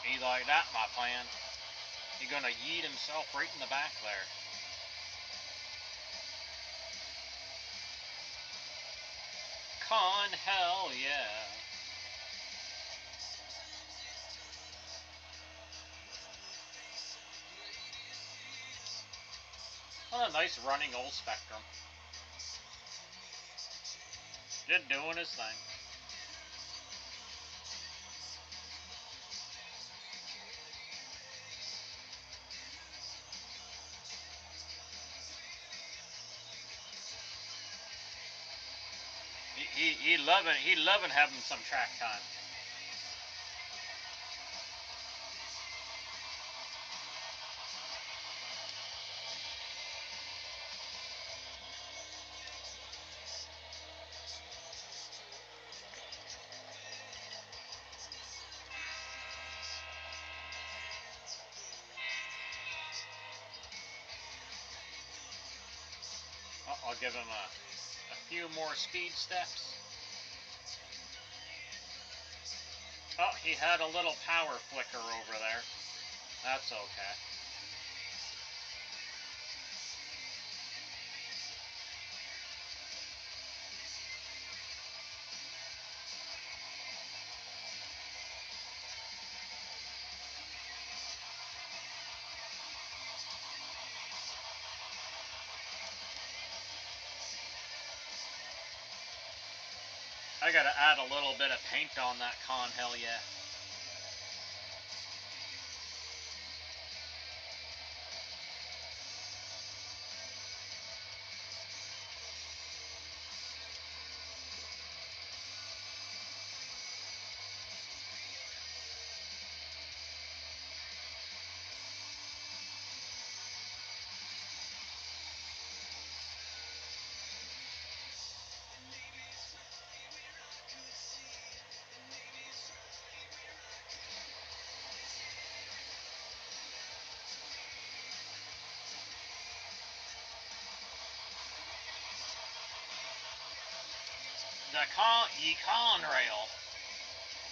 He like that, my plan. He's gonna yeet himself right in the back there. Con, hell yeah. What a nice running old Spectrum. Just doing his thing. He loving having some track time. I'll give him a few more speed steps. Oh, he had a little power flicker over there. That's okay. I gotta add a little bit of paint on that con, hell yeah. The Conrail.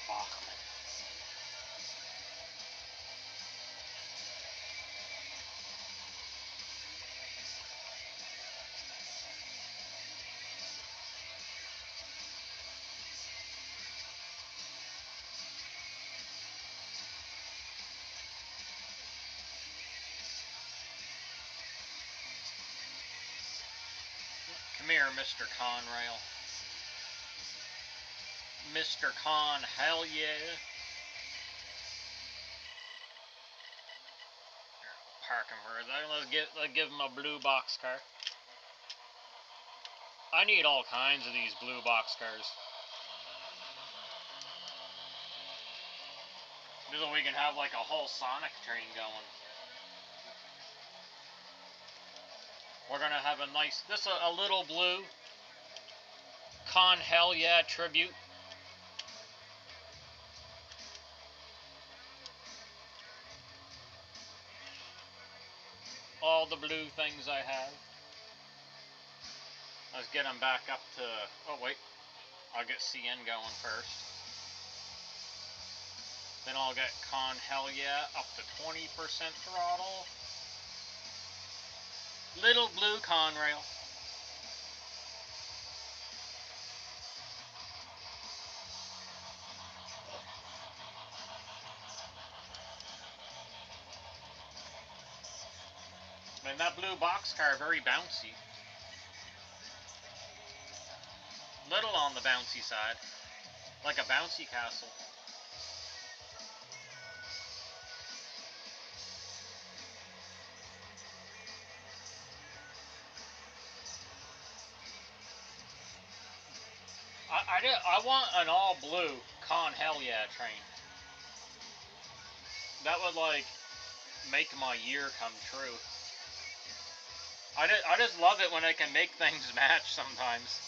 Bachman. Come here, Mr. Conrail. Mr. Con, hell yeah. Park him for a second. Let's give him a blue box car. I need all kinds of these blue box cars. So we can have like a whole Sonic train going. We're gonna have a nice, a little blue Con hell yeah tribute. All the blue things I have. Let's get them back up to, oh wait, I'll get CN going first. Then I'll get Con Hell Yeah up to 20% throttle. Little blue Conrail. And that blue boxcar, very bouncy. Little on the bouncy side. Like a bouncy castle. I want an all blue Con Hell Yeah train. That would like make my year come true. I just love it when I can make things match sometimes.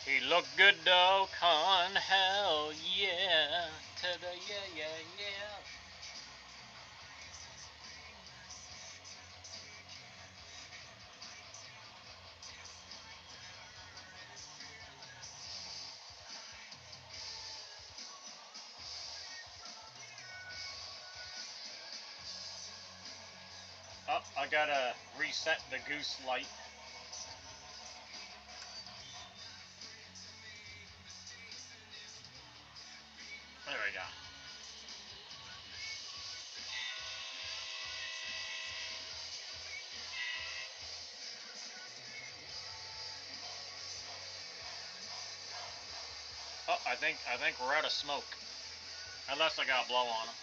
He looked good though, Con Hell Yeah. To the yeah, yeah, yeah. Oh, I gotta reset the goose light. There we go. Oh, I think we're out of smoke. Unless I got blow on him.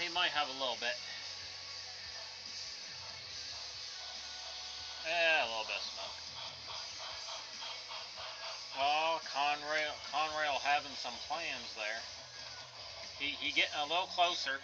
He might have a little bit. Yeah, a little bit of smoke. Well, Conrail having some plans there. He getting a little closer.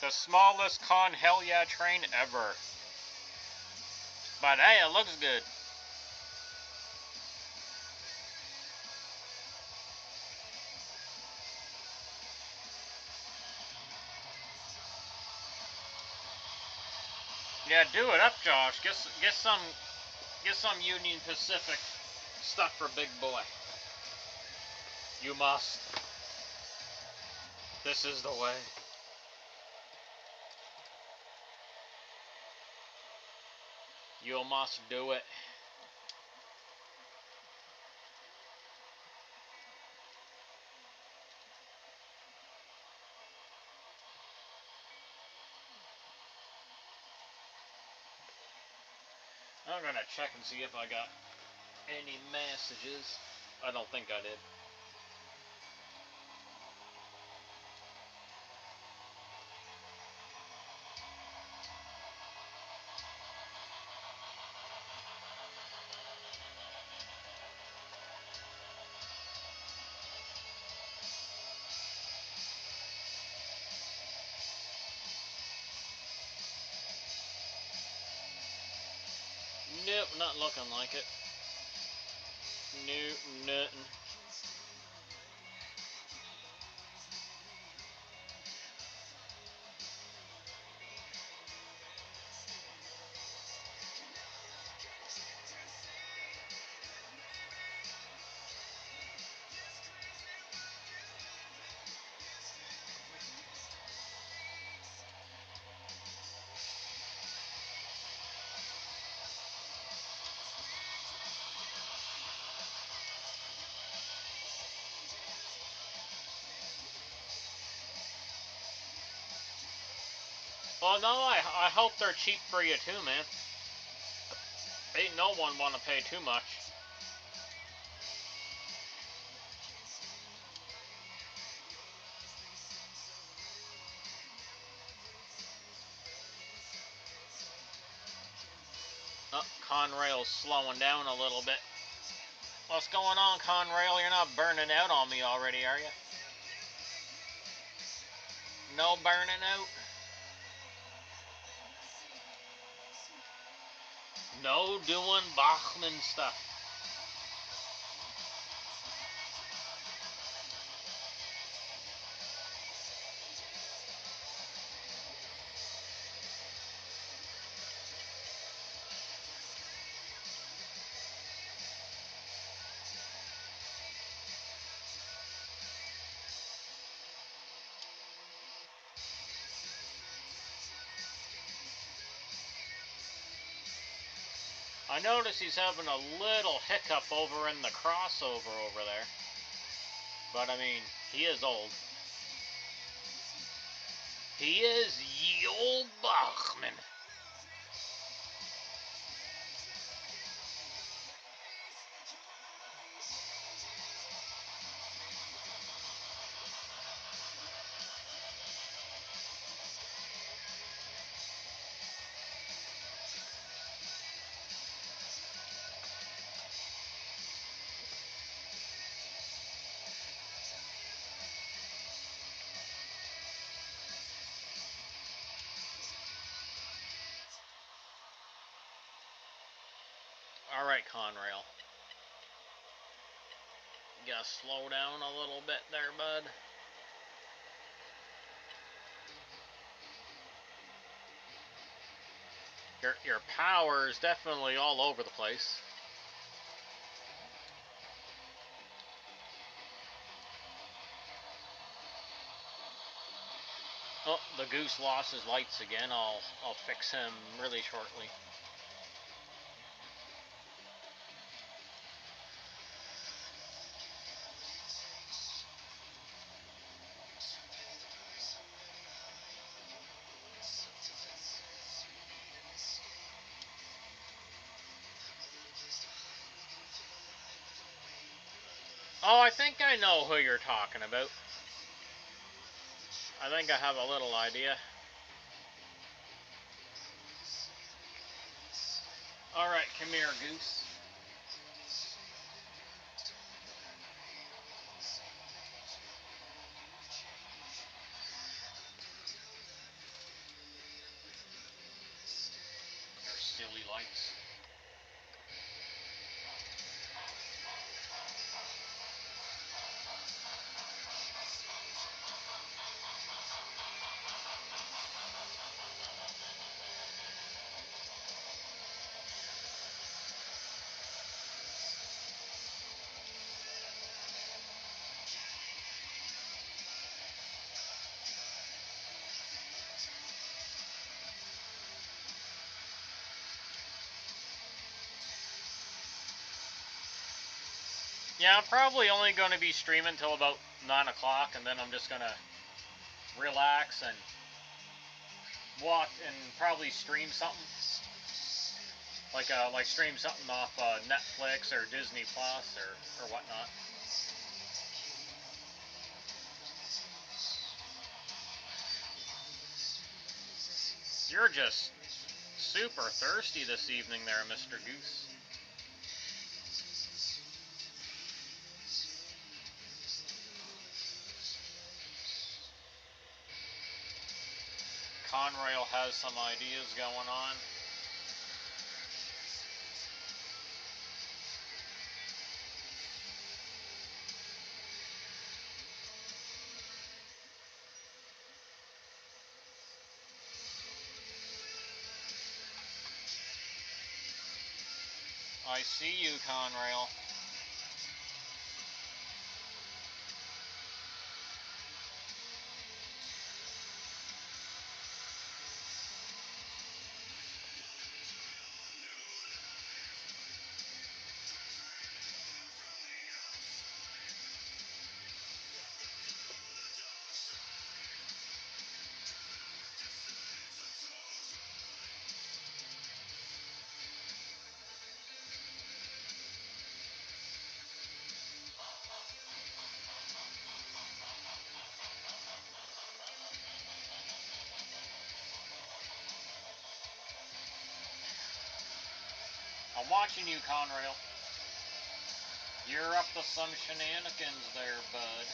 The smallest Con Hell Yeah train ever. But hey, it looks good. Yeah, do it up, Josh. Get some Union Pacific stuff for Big Boy. You must. This is the way. You must do it. I'm gonna check and see if I got any messages. I don't think I did. Nope, not looking like it. Nope, nothing. Well, no, I hope they're cheap for you too, man. ain't no one want to pay too much. Oh, Conrail's slowing down a little bit. What's going on, Conrail? You're not burning out on me already, are you? No burning out? No doing Bachman stuff. I notice he's having a little hiccup over in the crossover over there. But I mean, he is old. He is ye old Bachman. Alright, Conrail. You gotta slow down a little bit there, bud. Your power is definitely all over the place. Oh, the goose lost his lights again. I'll fix him really shortly. Oh, I think I know who you're talking about. I think I have a little idea. Alright, come here, goose. Your silly lights. Yeah, I'm probably only going to be streaming till about 9 o'clock, and then I'm just going to relax and watch and probably stream something. Like stream something off Netflix or Disney Plus or whatnot. You're just super thirsty this evening there, Mr. Goose. Conrail has some ideas going on. I see you, Conrail. I'm watching you, Conrail. You're up to some shenanigans there, bud.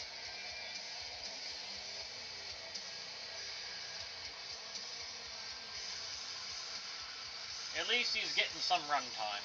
At least he's getting some run time.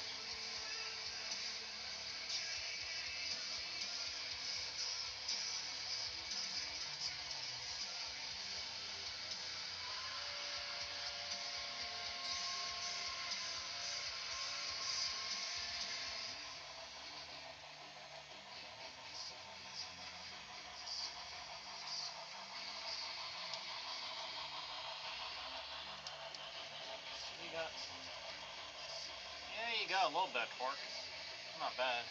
Yeah, you got a little bit of torque. Not bad.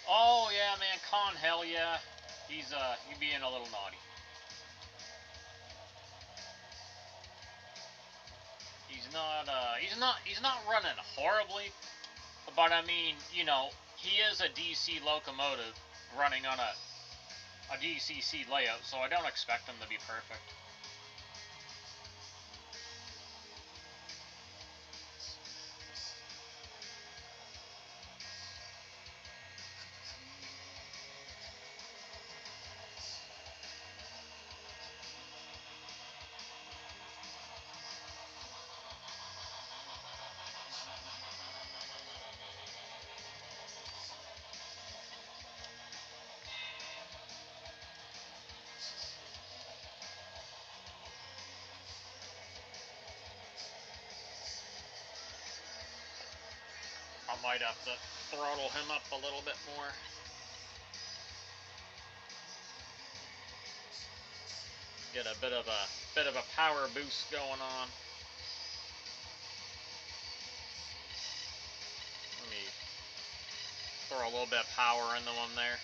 Oh yeah, man, Con, hell yeah. He's being a little naughty. He's not running horribly, but I mean, you know, he is a DC locomotive running on a DCC layout, so I don't expect him to be perfect. I might have to throttle him up a little bit more. Get a bit of a power boost going on. Let me throw a little bit of power into him there.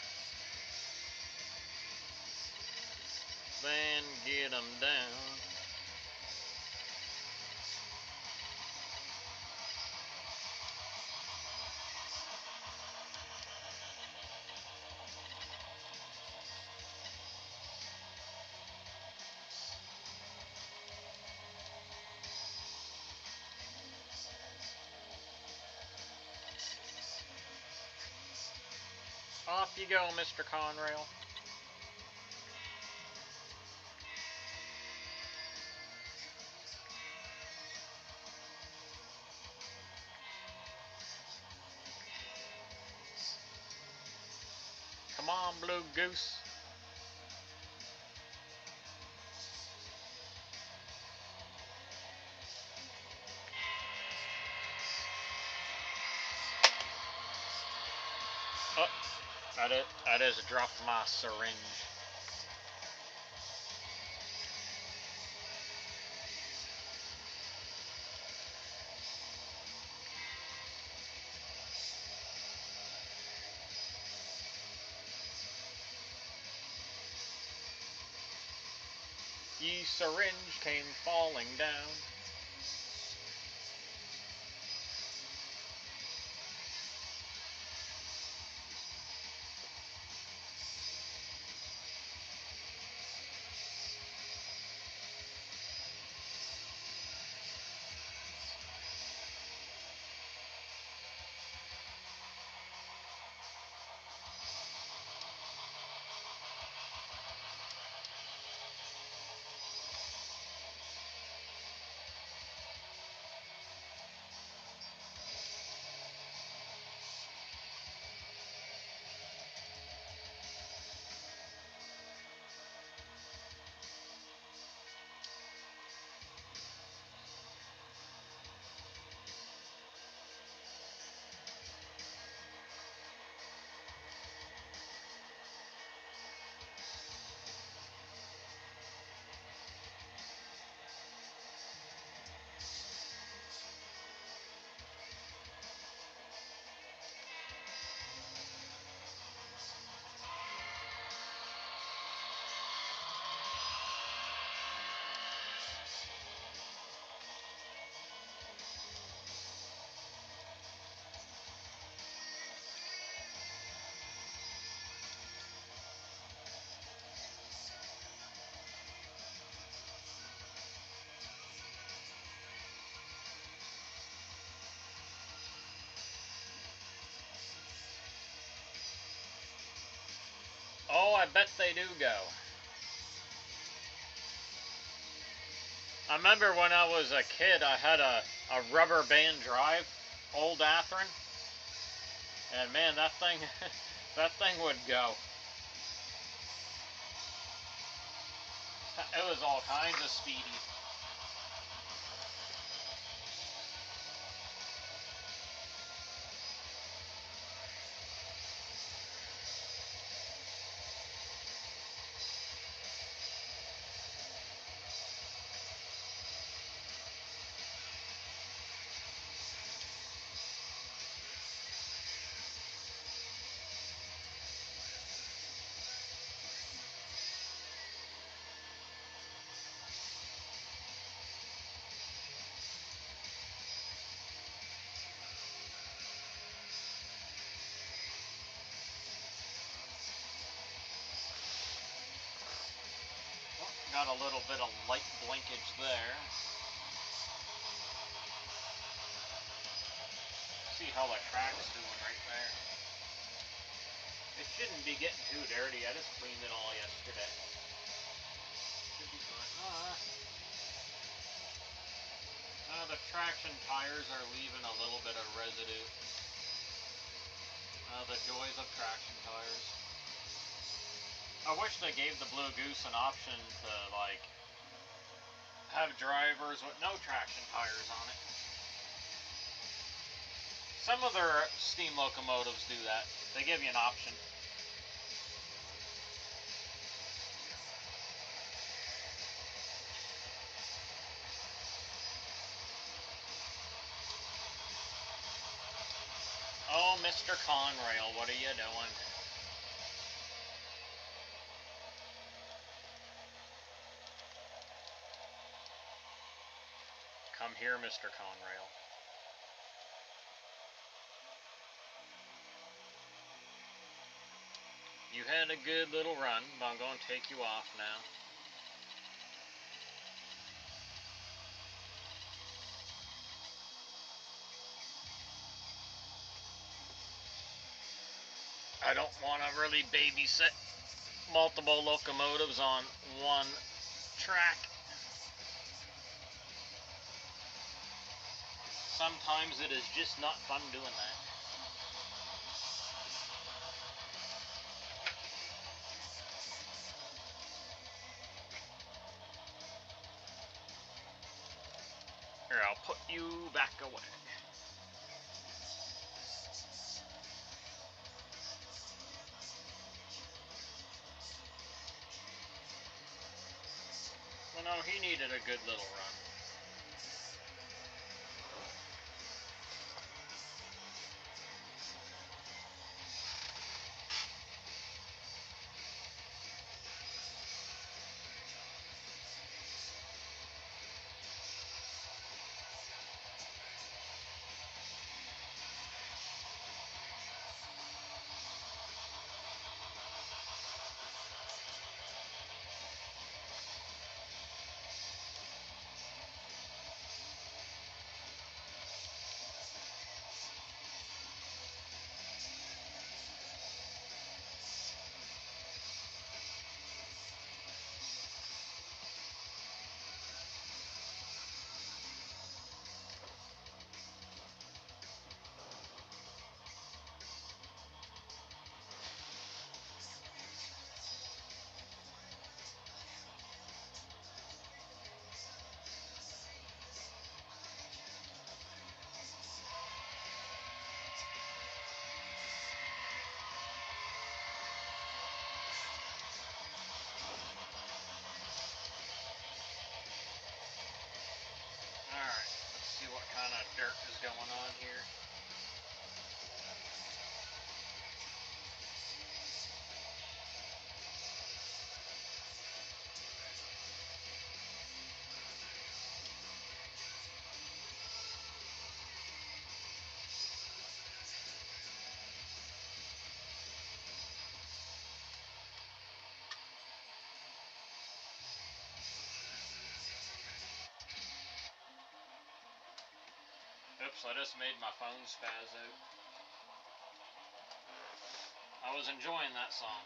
Then get him down. Off you go, Mr. Conrail. Come on, Blue Goose. Oh, I just dropped my syringe. Ye syringe came falling down. I bet they do go. I remember when I was a kid, I had a rubber band drive, old Athearn, and man, that thing, that thing would go. It was all kinds of speedy. Got a little bit of light blinkage there. See how the track's doing right there. It shouldn't be getting too dirty. I just cleaned it all yesterday. Should be fine. The traction tires are leaving a little bit of residue. The joys of traction tires. I wish they gave the Blue Goose an option to, like, have drivers with no traction tires on it. Some of their steam locomotives do that. They give you an option. Oh, Mr. Conrail, what are you doing? Come here, Mr. Conrail. You had a good little run, but I'm going to take you off now. I don't want to really babysit multiple locomotives on one track. Sometimes it is just not fun doing that. Here, I'll put you back away. Well, no, he needed a good little run. Alright, let's see what kind of dirt is going on here. Oops, I just made my phone spaz out. I was enjoying that song.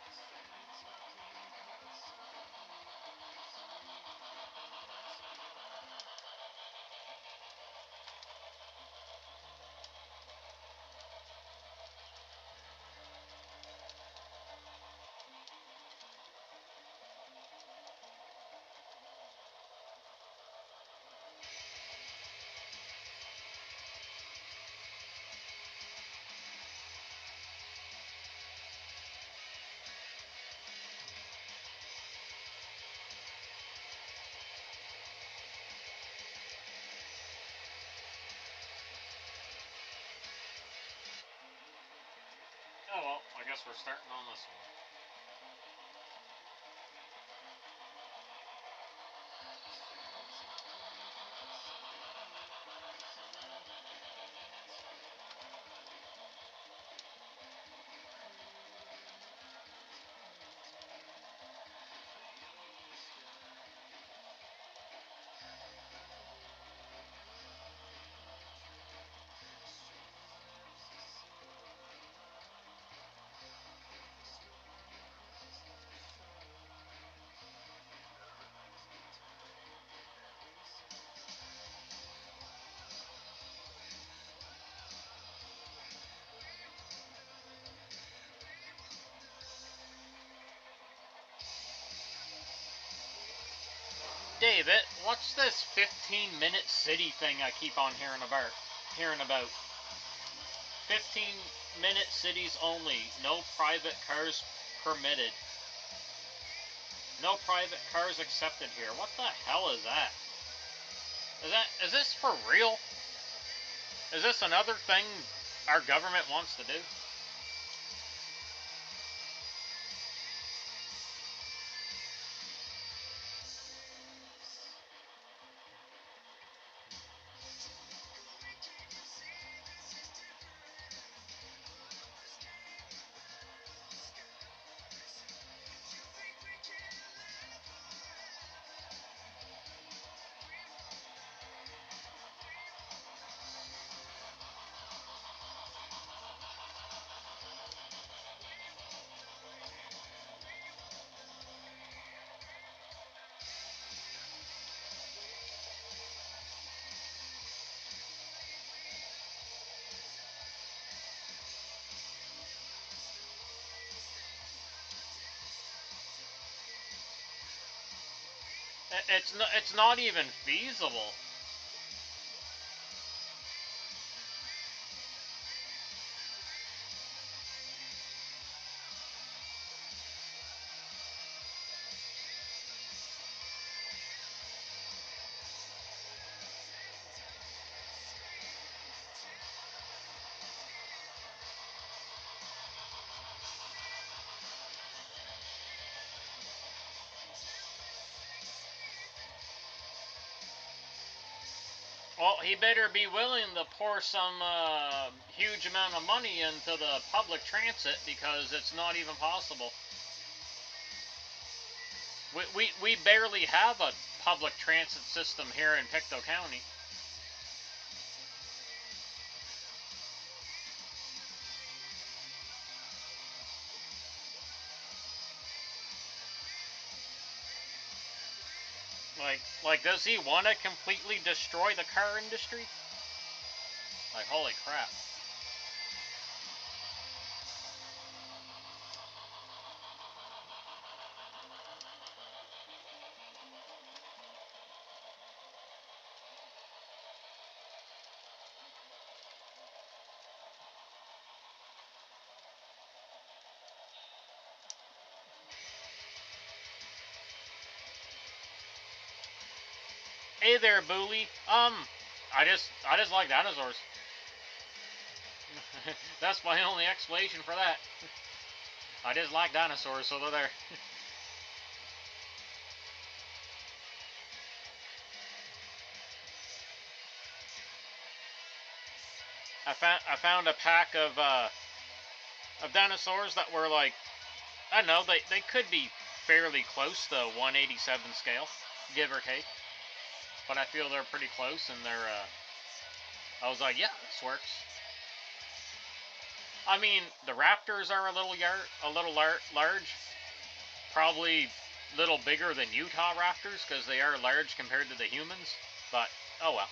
Oh well, I guess we're starting on this one. David, what's this 15-minute city thing I keep on hearing about? 15-minute cities only. No private cars permitted. No private cars accepted here. What the hell is that? Is this for real? Is this another thing our government wants to do? It's not even feasible. Well, he better be willing to pour some huge amount of money into the public transit because it's not even possible. We barely have a public transit system here in Pictou County. Like, does he want to completely destroy the car industry? Like, holy crap. Hey there, Booley. I just like dinosaurs. That's my only explanation for that. I just like dinosaurs, so they're there. I found a pack of dinosaurs that were like, I don't know, they could be fairly close to 187 scale, give or take. But I feel they're pretty close, and I was like, yeah, this works. I mean, the raptors are a little large, probably a little bigger than Utah raptors because they are large compared to the humans. But oh well.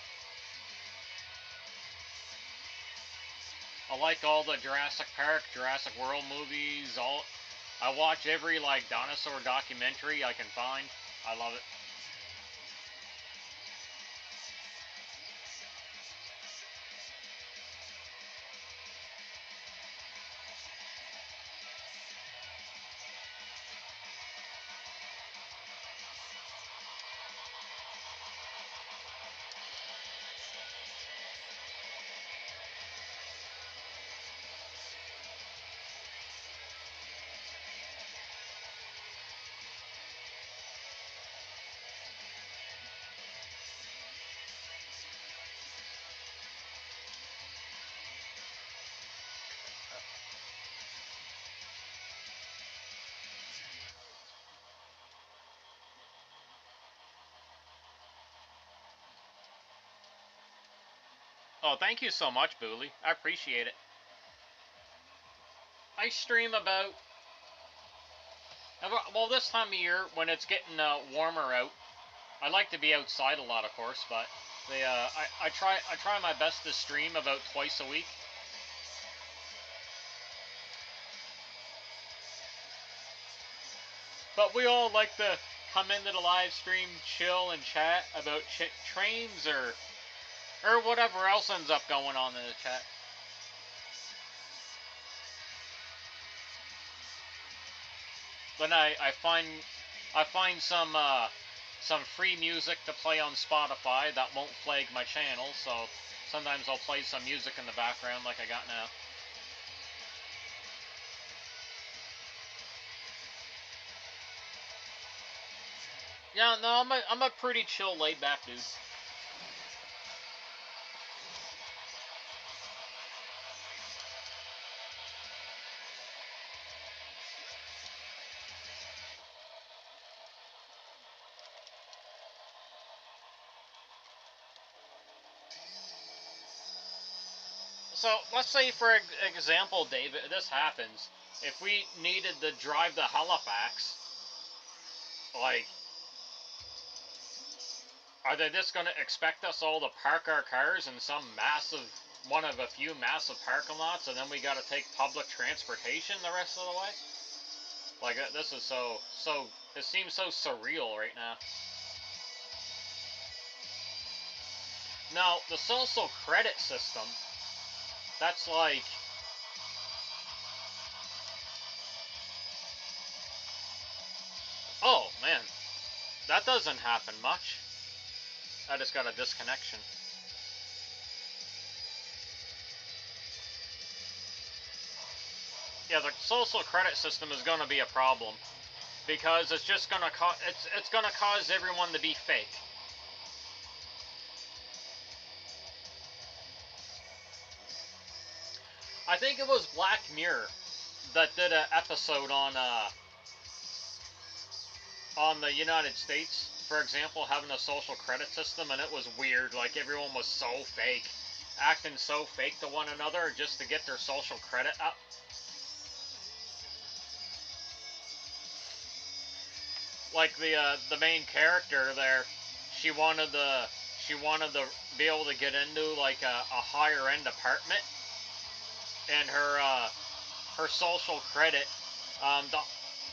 I like all the Jurassic Park, Jurassic World movies. I watch every like dinosaur documentary I can find. I love it. Oh, thank you so much, Booley. I appreciate it. I stream about, well, this time of year when it's getting warmer out. I like to be outside a lot, of course, but I try my best to stream about twice a week. But we all like to come into the live stream, chill, and chat about trains or whatever else ends up going on in the chat. But I find some free music to play on Spotify that won't flag my channel, so sometimes I'll play some music in the background like I got now. Yeah, no, I'm a pretty chill, laid back dude. So let's say, for example, David, this happens. If we needed to drive to Halifax, like, are they just going to expect us all to park our cars in some massive, one of a few massive parking lots, and then we got to take public transportation the rest of the way? Like, this is so, it seems so surreal right now. Now, the social credit system, that's like, oh man, that doesn't happen much. I just got a disconnection. Yeah, the social credit system is going to be a problem because it's just going to it's going to cause everyone to be fake. I think it was Black Mirror that did an episode on the United States, for example, having a social credit system, and it was weird. Like, everyone was so fake, acting so fake to one another just to get their social credit up. Like the main character there, she wanted to be able to get into like a higher end apartment, and her social credit,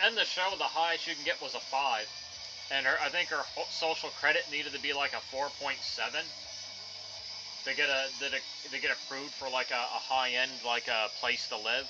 in the show, the highest you can get was a 5, and I think her social credit needed to be like a 4.7 to get approved for like a high end, like a place to live.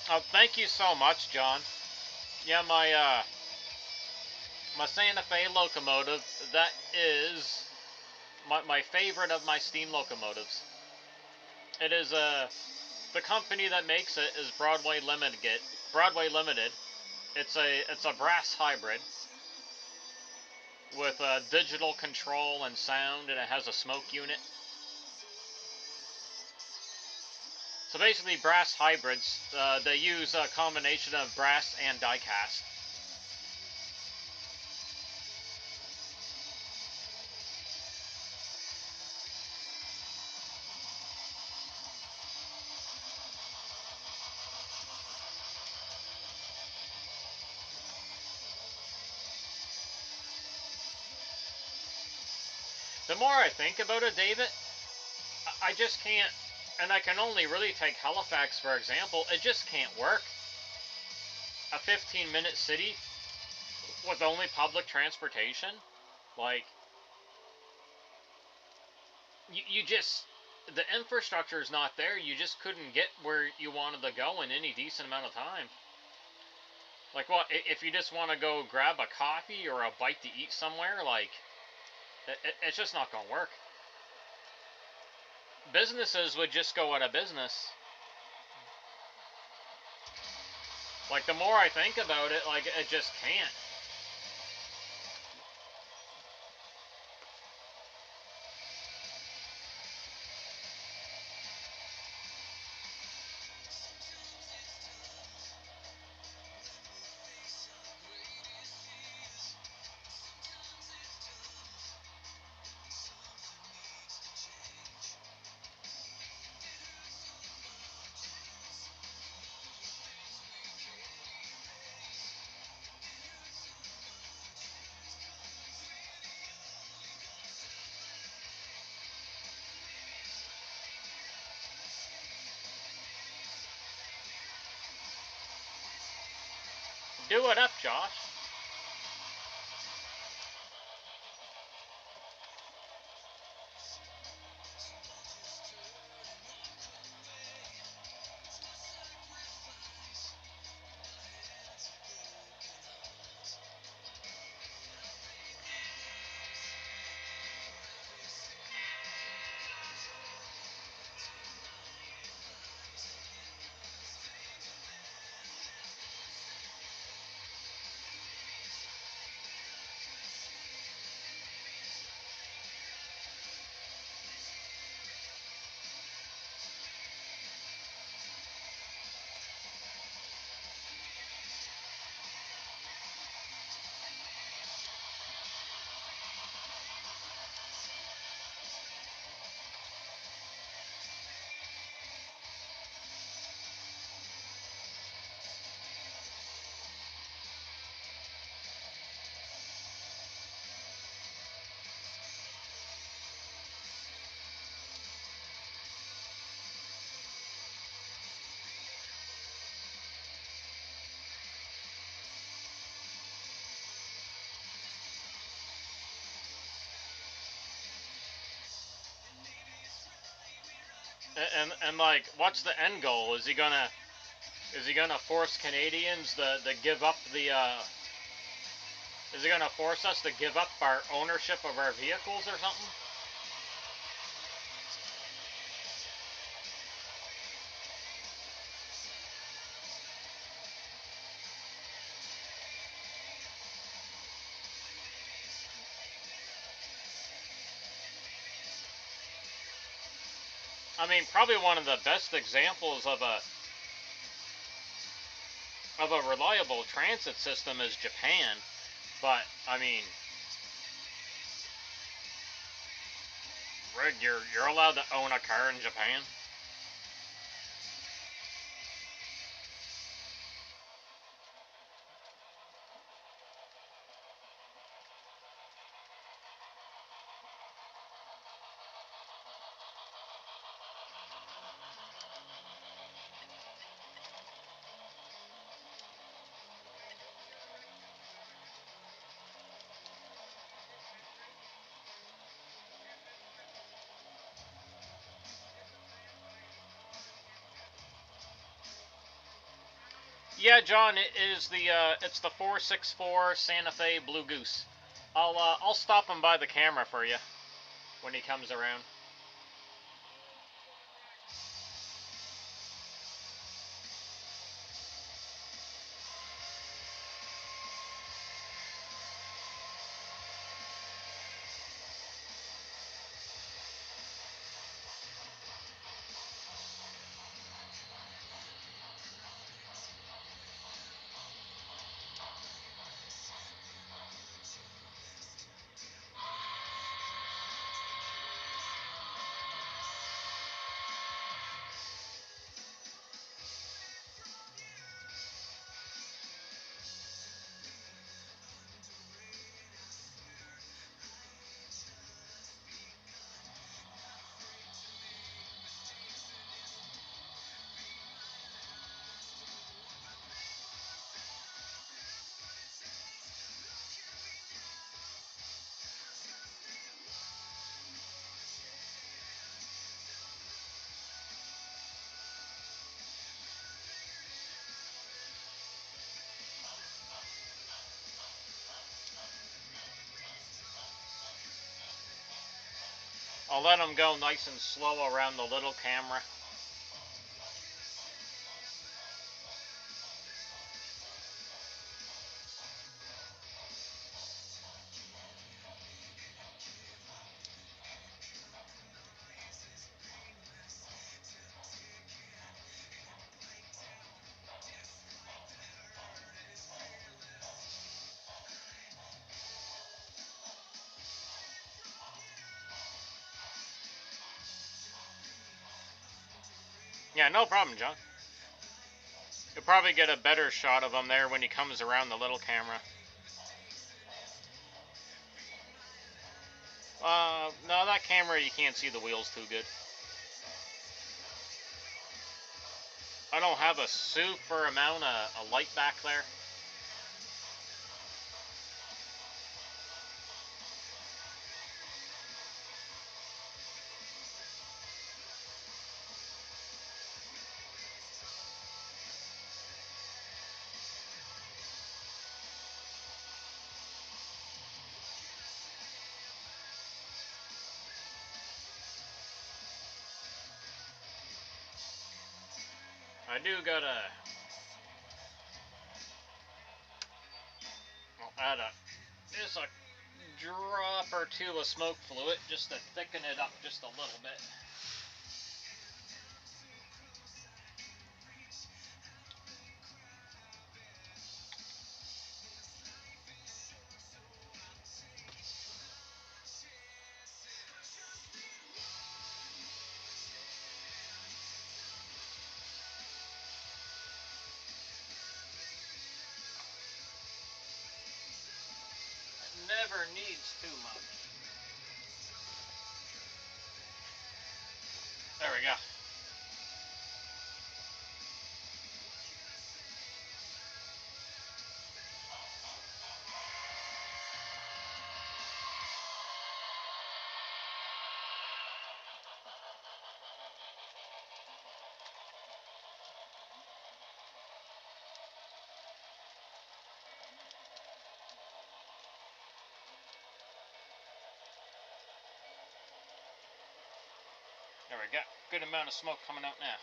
Oh, thank you so much, John. Yeah, my Santa Fe locomotive, that is my favorite of my steam locomotives. It is the company that makes it is Broadway Limited. Broadway Limited. It's a brass hybrid with digital control and sound, and it has a smoke unit. So basically, brass hybrids, they use a combination of brass and die-cast. The more I think about it, David, I just can't, and I can only really take Halifax for example, it just can't work. A 15-minute city with only public transportation, like, you just, the infrastructure is not there. You just couldn't get where you wanted to go in any decent amount of time. Like, what, if you just want to go grab a coffee or a bite to eat somewhere, like, it's just not going to work. Businesses would just go out of business. Like, the more I think about it, like, it just can't. Do it up, Josh. And like, what's the end goal? Is he gonna force Canadians to give up the is he gonna force us to give up our ownership of our vehicles or something? I mean, probably one of the best examples of a reliable transit system is Japan, but I mean, Rig, you're allowed to own a car in Japan. Yeah, John, it is it's the 464 Santa Fe Blue Goose. I'll stop him by the camera for you when he comes around. I'll let them go nice and slow around the little camera. Yeah, no problem, John. You'll probably get a better shot of him there when he comes around the little camera. No, that camera you can't see the wheels too good. I don't have a super amount of light back there. I do gotta add just a drop or two of smoke fluid just to thicken it up just a little bit. Never needs too much. There we go. There we go. Good amount of smoke coming out now.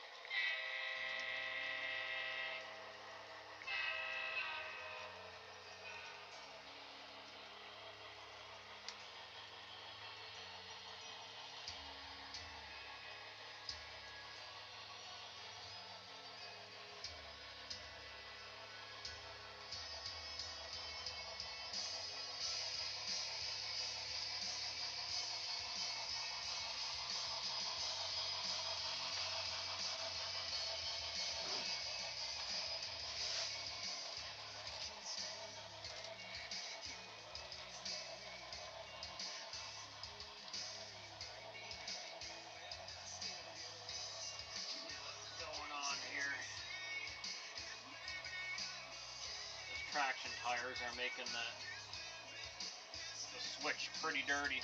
Traction tires are making the switch pretty dirty.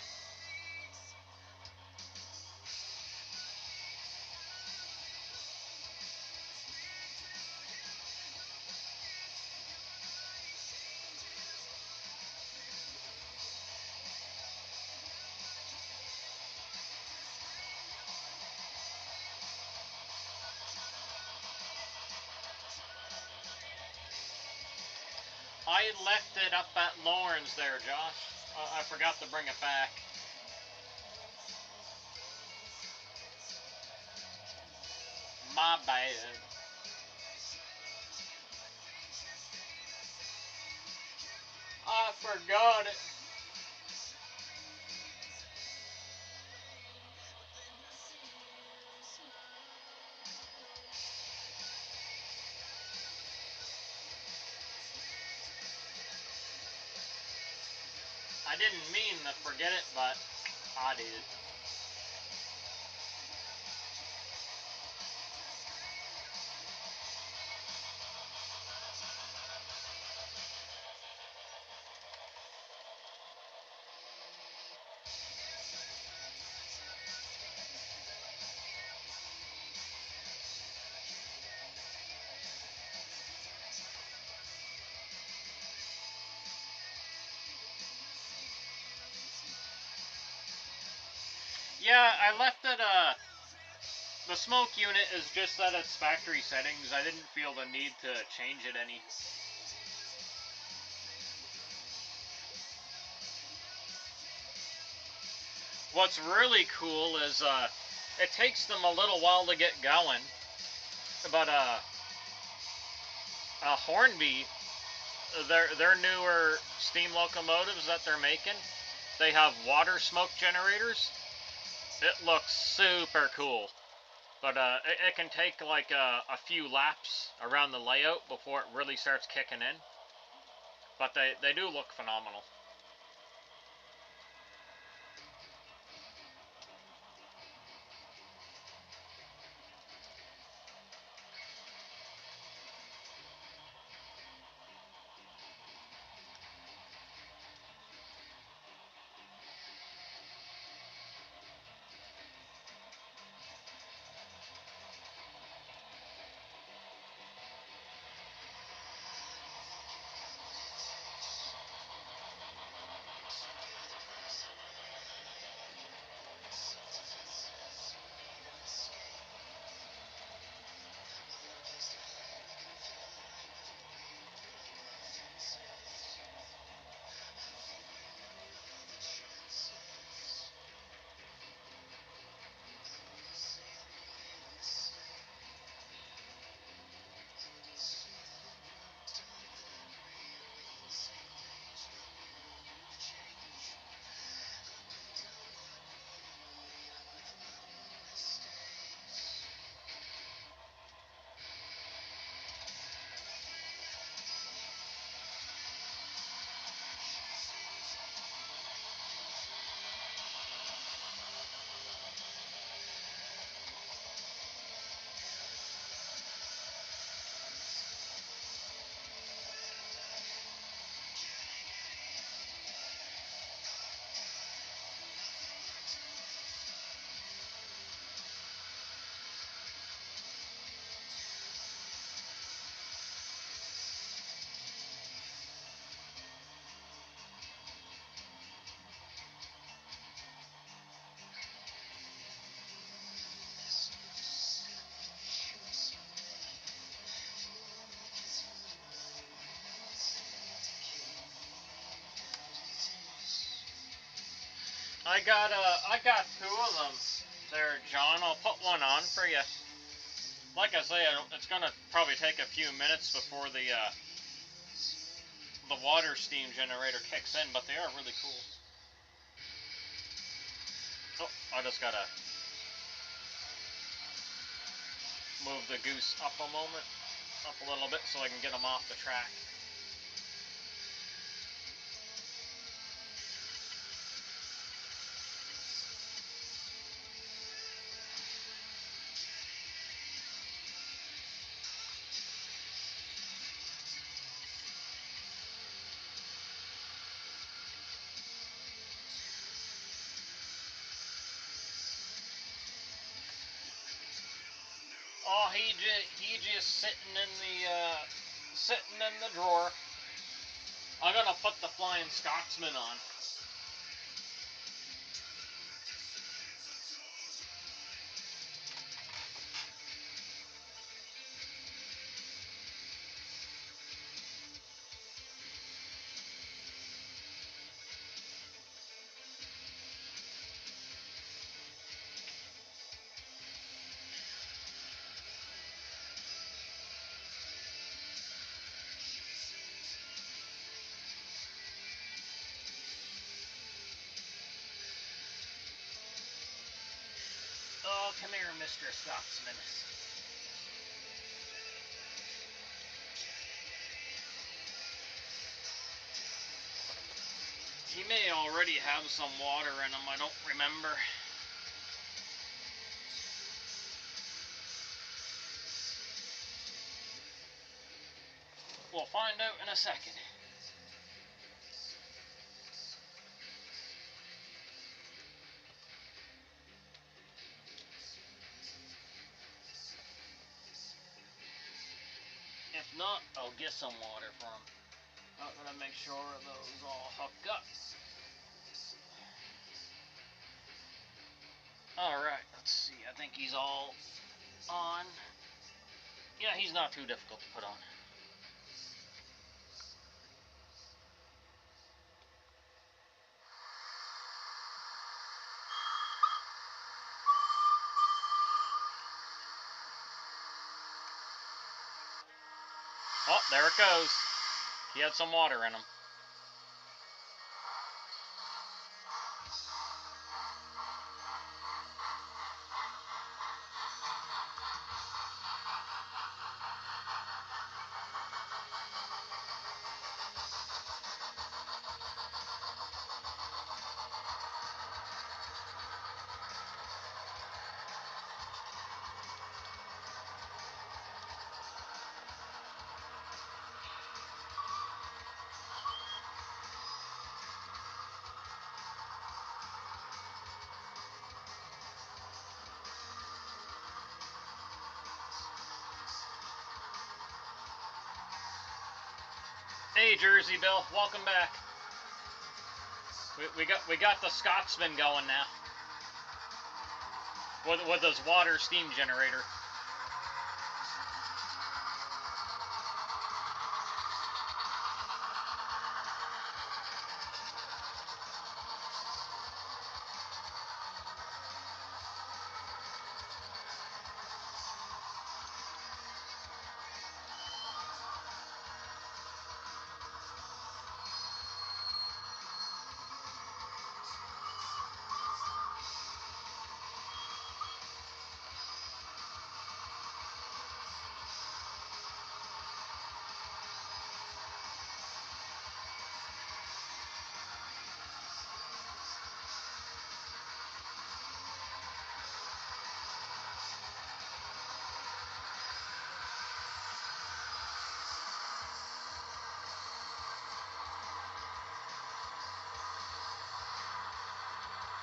I left it up at Lauren's there, Josh. I forgot to bring it back. My bad. I forgot it. I didn't mean to forget it, but I did. Yeah, I left it, the smoke unit is just at its factory settings. I didn't feel the need to change it any. What's really cool is, it takes them a little while to get going, but, Hornby, their newer steam locomotives that they're making, they have water smoke generators. It looks super cool. But it can take like a few laps around the layout before it really starts kicking in. But they do look phenomenal. I got two of them there, John. I'll put one on for you. Like I say, it's gonna probably take a few minutes before the water steam generator kicks in, but they are really cool. Oh, I just gotta move the goose up a moment, up a little bit, so I can get them off the track. Oh, he just sitting in the drawer. I'm gonna put the Flying Scotsman on. Oh, come here, Mr. Scotsman. He may already have some water in him, I don't remember. We'll find out in a second. If not, I'll get some water for him. I'm gonna make sure those all hook up. Alright, let's see. I think he's all on. Yeah, he's not too difficult to put on. Oh, there it goes. He had some water in him. Hey, Jersey Bill, welcome back. We got the Scotsman going now with his water steam generator.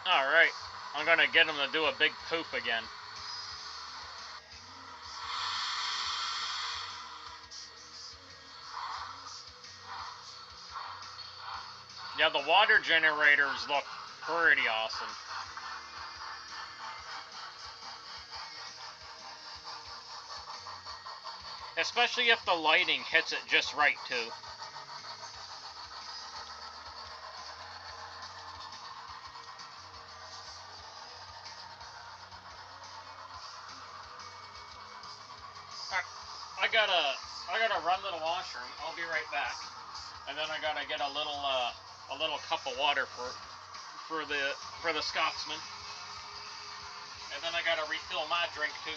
Alright, I'm gonna get him to do a big poop again. Yeah, the water generators look pretty awesome. Especially if the lighting hits it just right, too. I gotta run to the washroom. I'll be right back. And then I gotta get a little cup of water for the Scotsman. And then I gotta refill my drink too.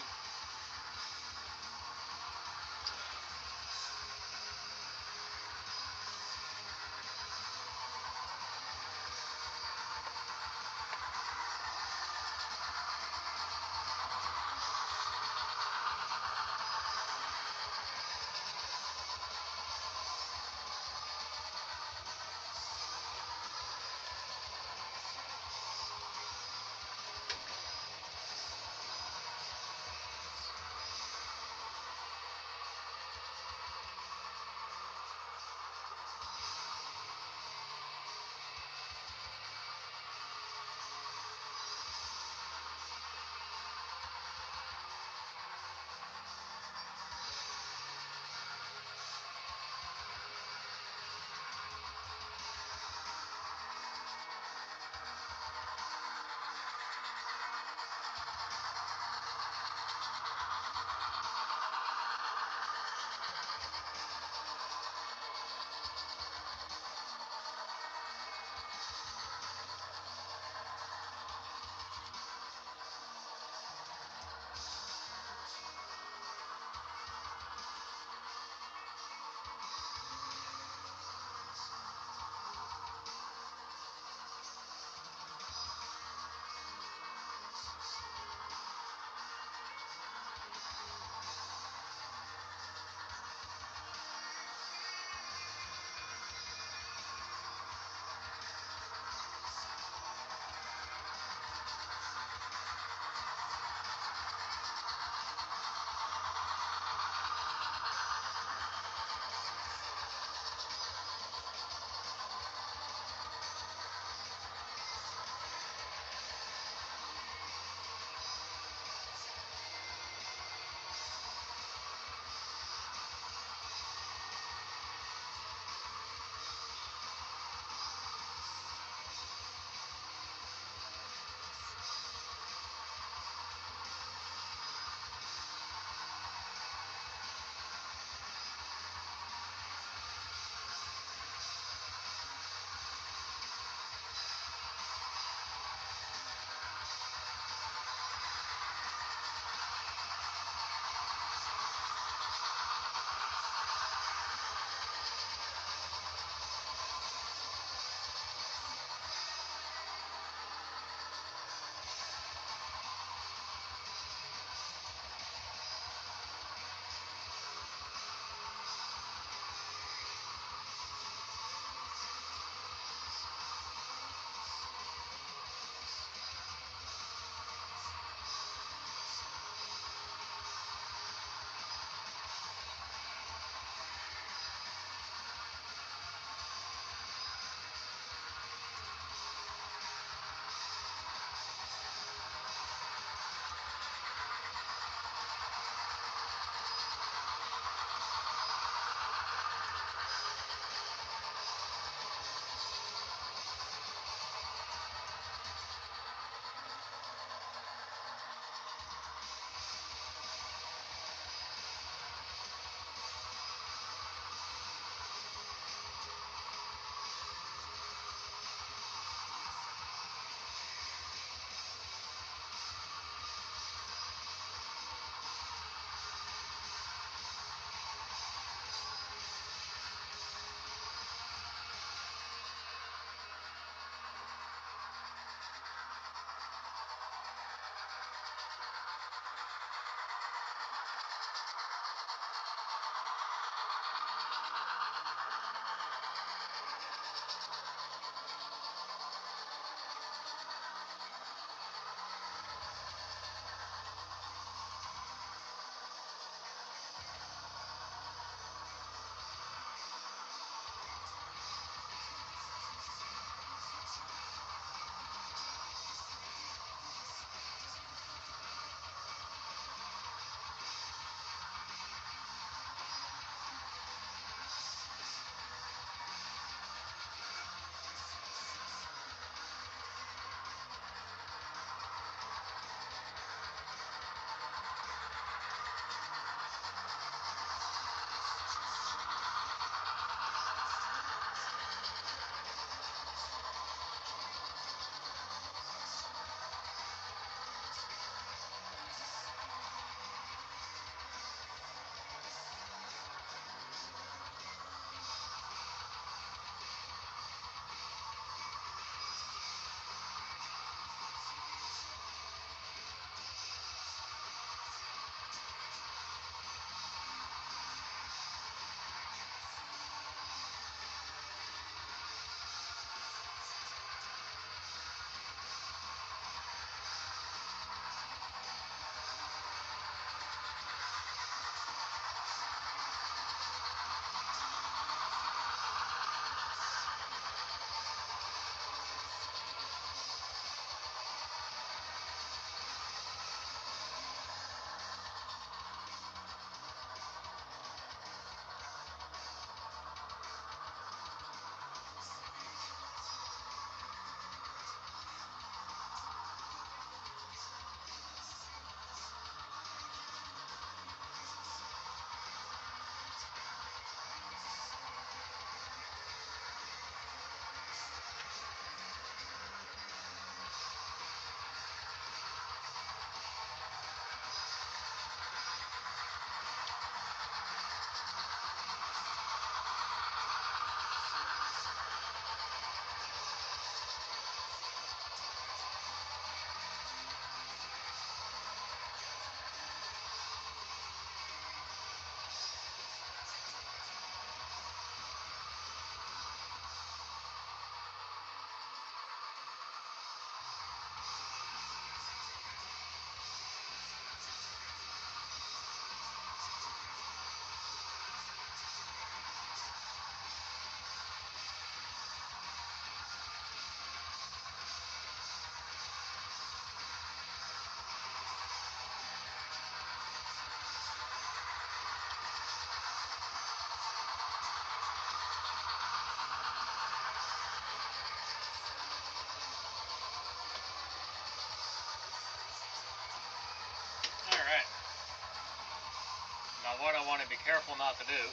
what I want to be careful not to do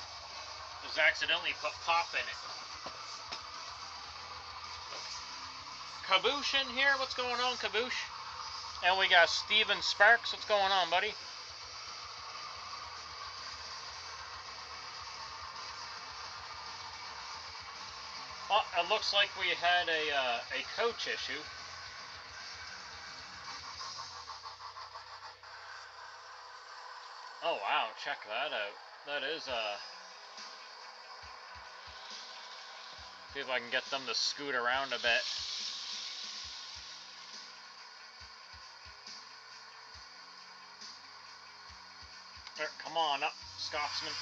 is accidentally put pop in it. Kaboosh in here? What's going on, Kaboosh? And we got Steven Sparks. What's going on, buddy? Oh, it looks like we had a coach issue. Oh wow, check that out. That is see if I can get them to scoot around a bit. There, come on up, Scotsman.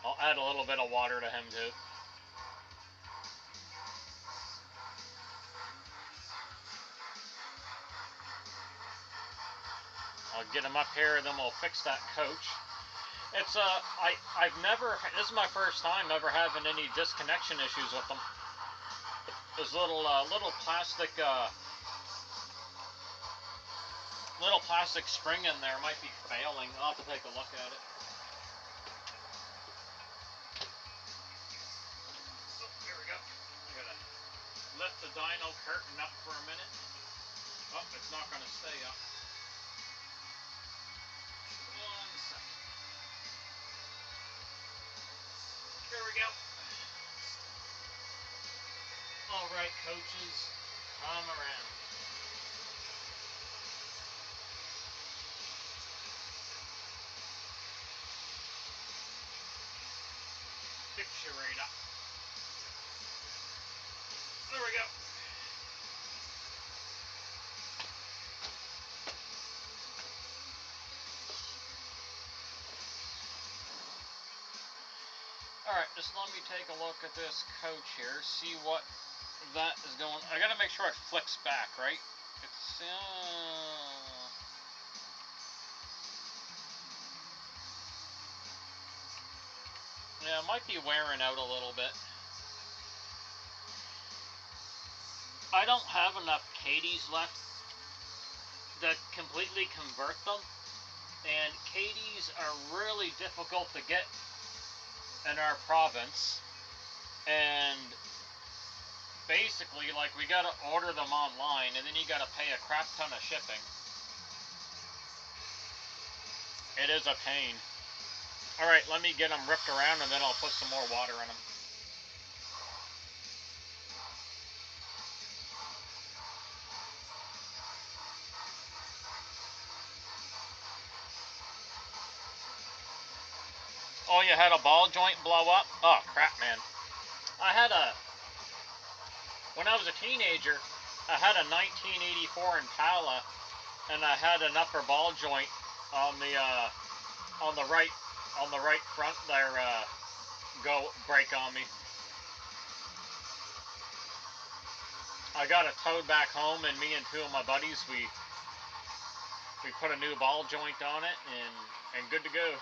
I'll add a little bit of water to him too. I'll get him up here, and then we'll fix that coach. It's I've never. This is my first time ever having any disconnection issues with them. There's little plastic spring in there might be failing. I'll have to take a look at it. Oh, here we go. I gotta lift the dyno curtain up for a minute. Oh, it's not gonna stay up. 1 second. There we go. All right, coaches, come around. Fix you right up. There we go. Alright, just let me take a look at this coach here, see what that is going. I gotta make sure it flicks back, right? It's yeah, it might be wearing out a little bit. I don't have enough Katie's left that completely convert them, and Katie's are really difficult to get in our province, and basically, like, we gotta order them online, and then you gotta pay a crap ton of shipping. It is a pain. Alright, let me get them ripped around, and then I'll put some more water in them. Oh, you had a ball joint blow up? Oh, crap, man. When I was a teenager, I had a 1984 Impala, and I had an upper ball joint on the right front there, break on me. I got it towed back home, and me and two of my buddies, we put a new ball joint on it, and good to go.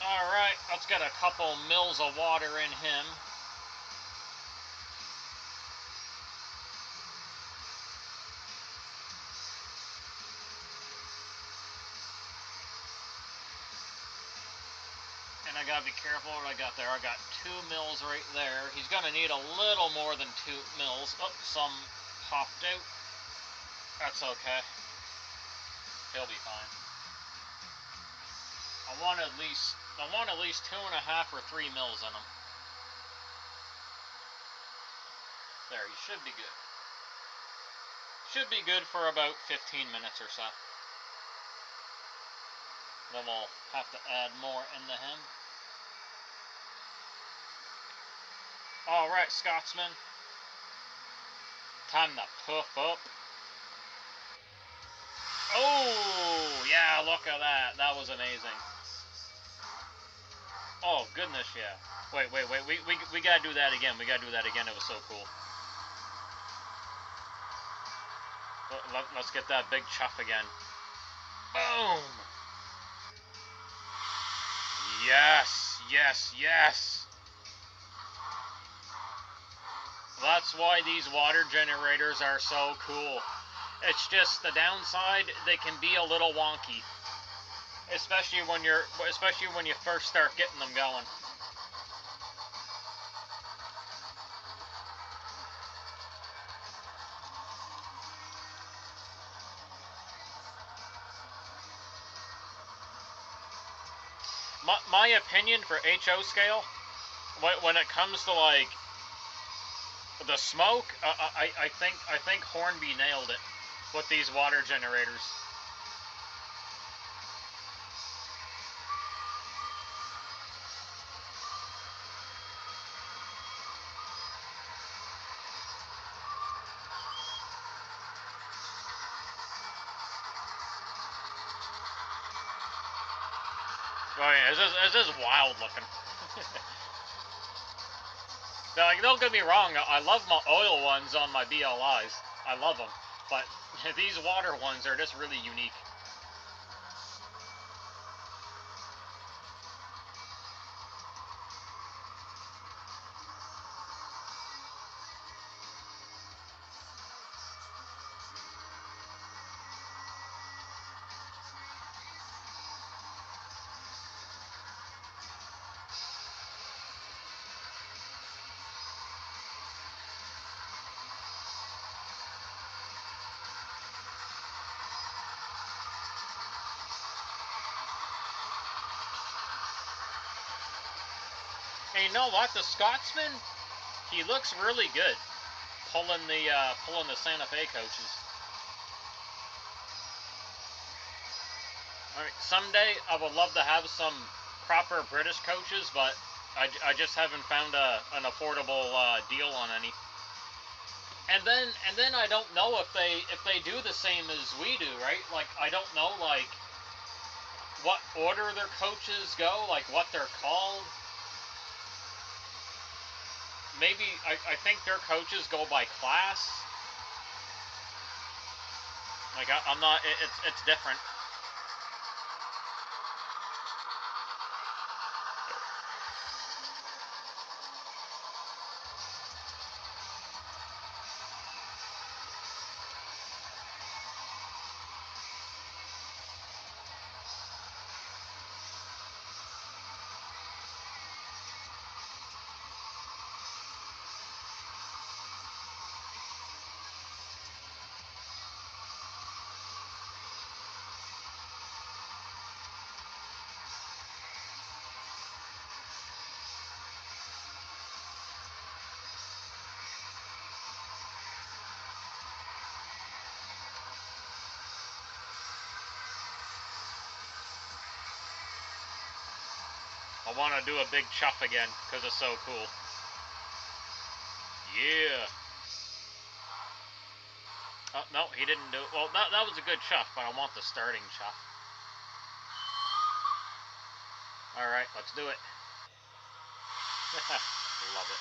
Alright, let's get a couple mils of water in him. And I gotta be careful what I got there. I got 2 mils right there. He's gonna need a little more than 2 mils. Oh, some popped out. That's okay. He'll be fine. I want at least 2.5 or 3 mils in him. There, he should be good. Should be good for about 15 minutes or so. Then we'll have to add more into him. Alright, Scotsman. Time to puff up. Oh, yeah, look at that. That was amazing. Oh, goodness, yeah. Wait. We gotta do that again. We gotta do that again. It was so cool. Let's get that big chuff again. Boom! Yes, yes, yes! That's why these water generators are so cool. It's just the downside, they can be a little wonky. Especially when you first start getting them going. My opinion for HO scale, when it comes to like the smoke, I think Hornby nailed it with these water generators. Oh yeah, it's just wild looking. Like, don't get me wrong, I love my oil ones on my BLIs. I love them, but these water ones are just really unique. And you know what? The Scotsman, he looks really good pulling the Santa Fe coaches. All right, someday I would love to have some proper British coaches, but I just haven't found an affordable deal on any. And then I don't know if they do the same as we do, right? Like, I don't know like what order their coaches go, like what they're called. Maybe I think their coaches go by class. Like I'm not. It's different. I want to do a big chuff again because it's so cool. Yeah. Oh, no, he didn't do it. Well, that was a good chuff, but I want the starting chuff. Alright, let's do it. Love it.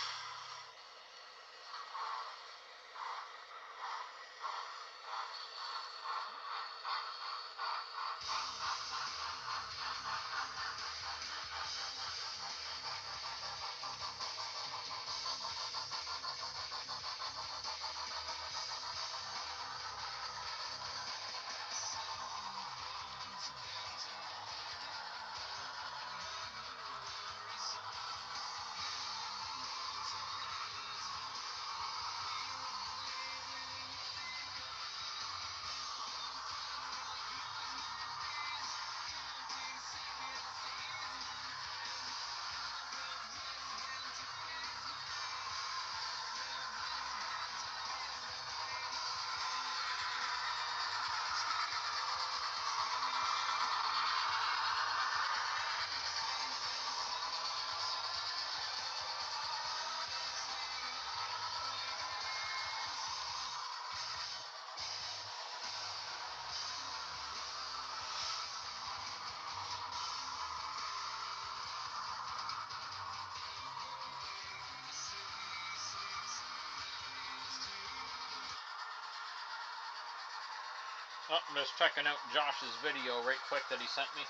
Oh, I'm just checking out Josh's video right quick that he sent me.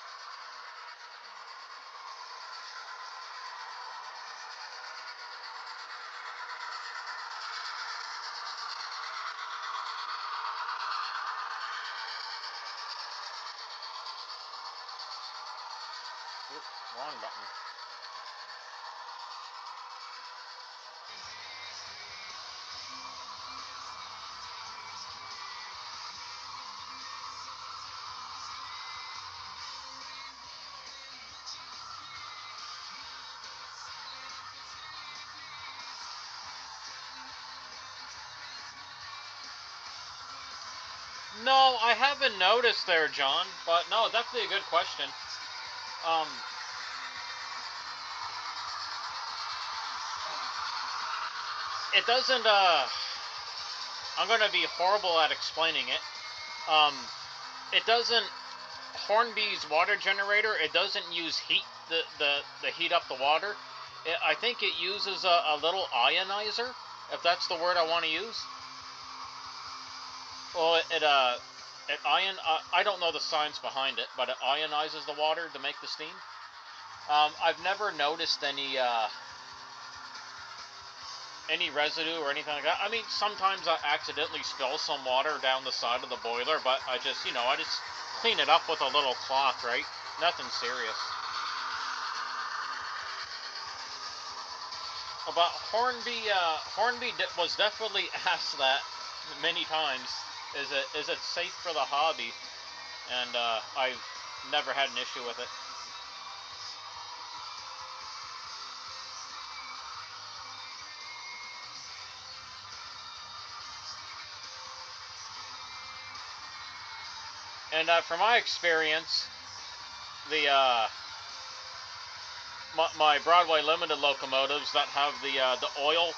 Oop, wrong button. No, I haven't noticed there, John. But no, definitely a good question. Um, it doesn't. I'm gonna be horrible at explaining it. Um, it doesn't. Hornby's water generator. It doesn't use heat. The heat up the water. I think it uses a little ionizer, if that's the word I want to use. Well, I don't know the science behind it, but it ionizes the water to make the steam. I've never noticed any residue or anything like that. I mean, sometimes I accidentally spill some water down the side of the boiler, but I just clean it up with a little cloth, right? Nothing serious. About Hornby was definitely asked that many times. Is it safe for the hobby? And I've never had an issue with it. And from my experience, the my Broadway Limited locomotives that have the oil,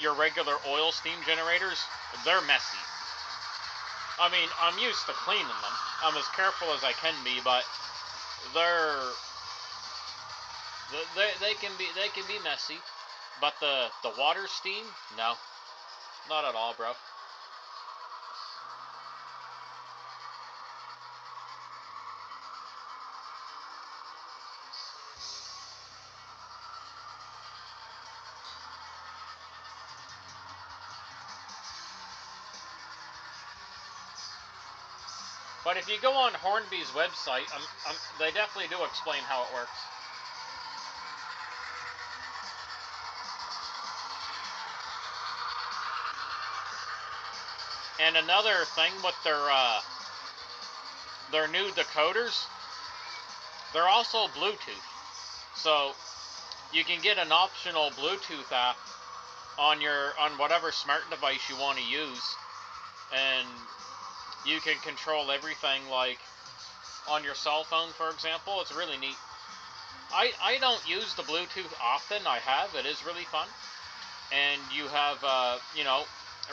your regular oil steam generators, they're messy. I mean, I'm used to cleaning them. I'm as careful as I can be, but they're they can be messy. But the water steam, no, not at all, bro. But if you go on Hornby's website, they definitely do explain how it works. And another thing with their new decoders, they're also Bluetooth. So you can get an optional Bluetooth app on whatever smart device you want to use, and you can control everything like on your cell phone, for example. It's really neat. I don't use the Bluetooth often. I have. It is really fun. And you have,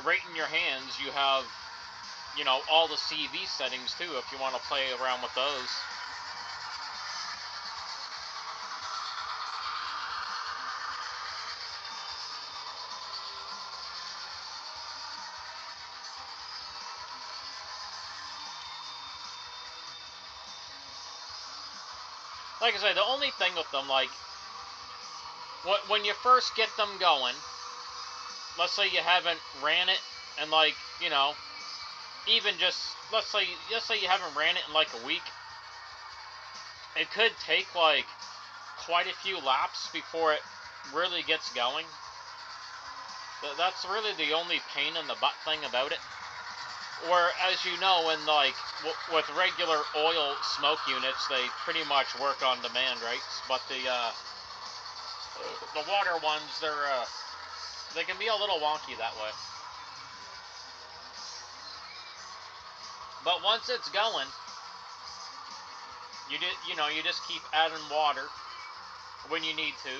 right in your hands, you have, all the CV settings too, if you want to play around with those. Like I say, the only thing with them, like, when you first get them going, let's say you haven't ran it, and like, even just, let's say you haven't ran it in like a week, it could take like quite a few laps before it really gets going. That's really the only pain in the butt thing about it. Or, as you know, in like with regular oil smoke units, they pretty much work on demand, right? But the water ones, they can be a little wonky that way. But once it's going, you just keep adding water when you need to.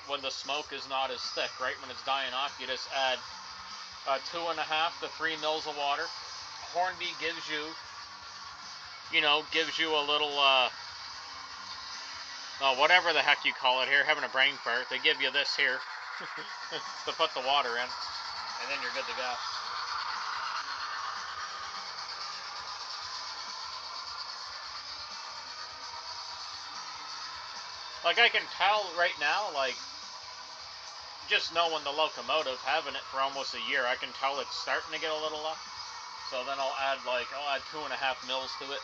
When the smoke is not as thick, right? When it's dying off, you just add 2.5 to 3 mils of water. Hornby gives you a little whatever the heck you call it here. Having a brain fart. They give you this here to put the water in, and then you're good to go. Like, I can tell right now, like, just knowing the locomotive, having it for almost a year, I can tell it's starting to get a little up. So then I'll add 2.5 mils to it.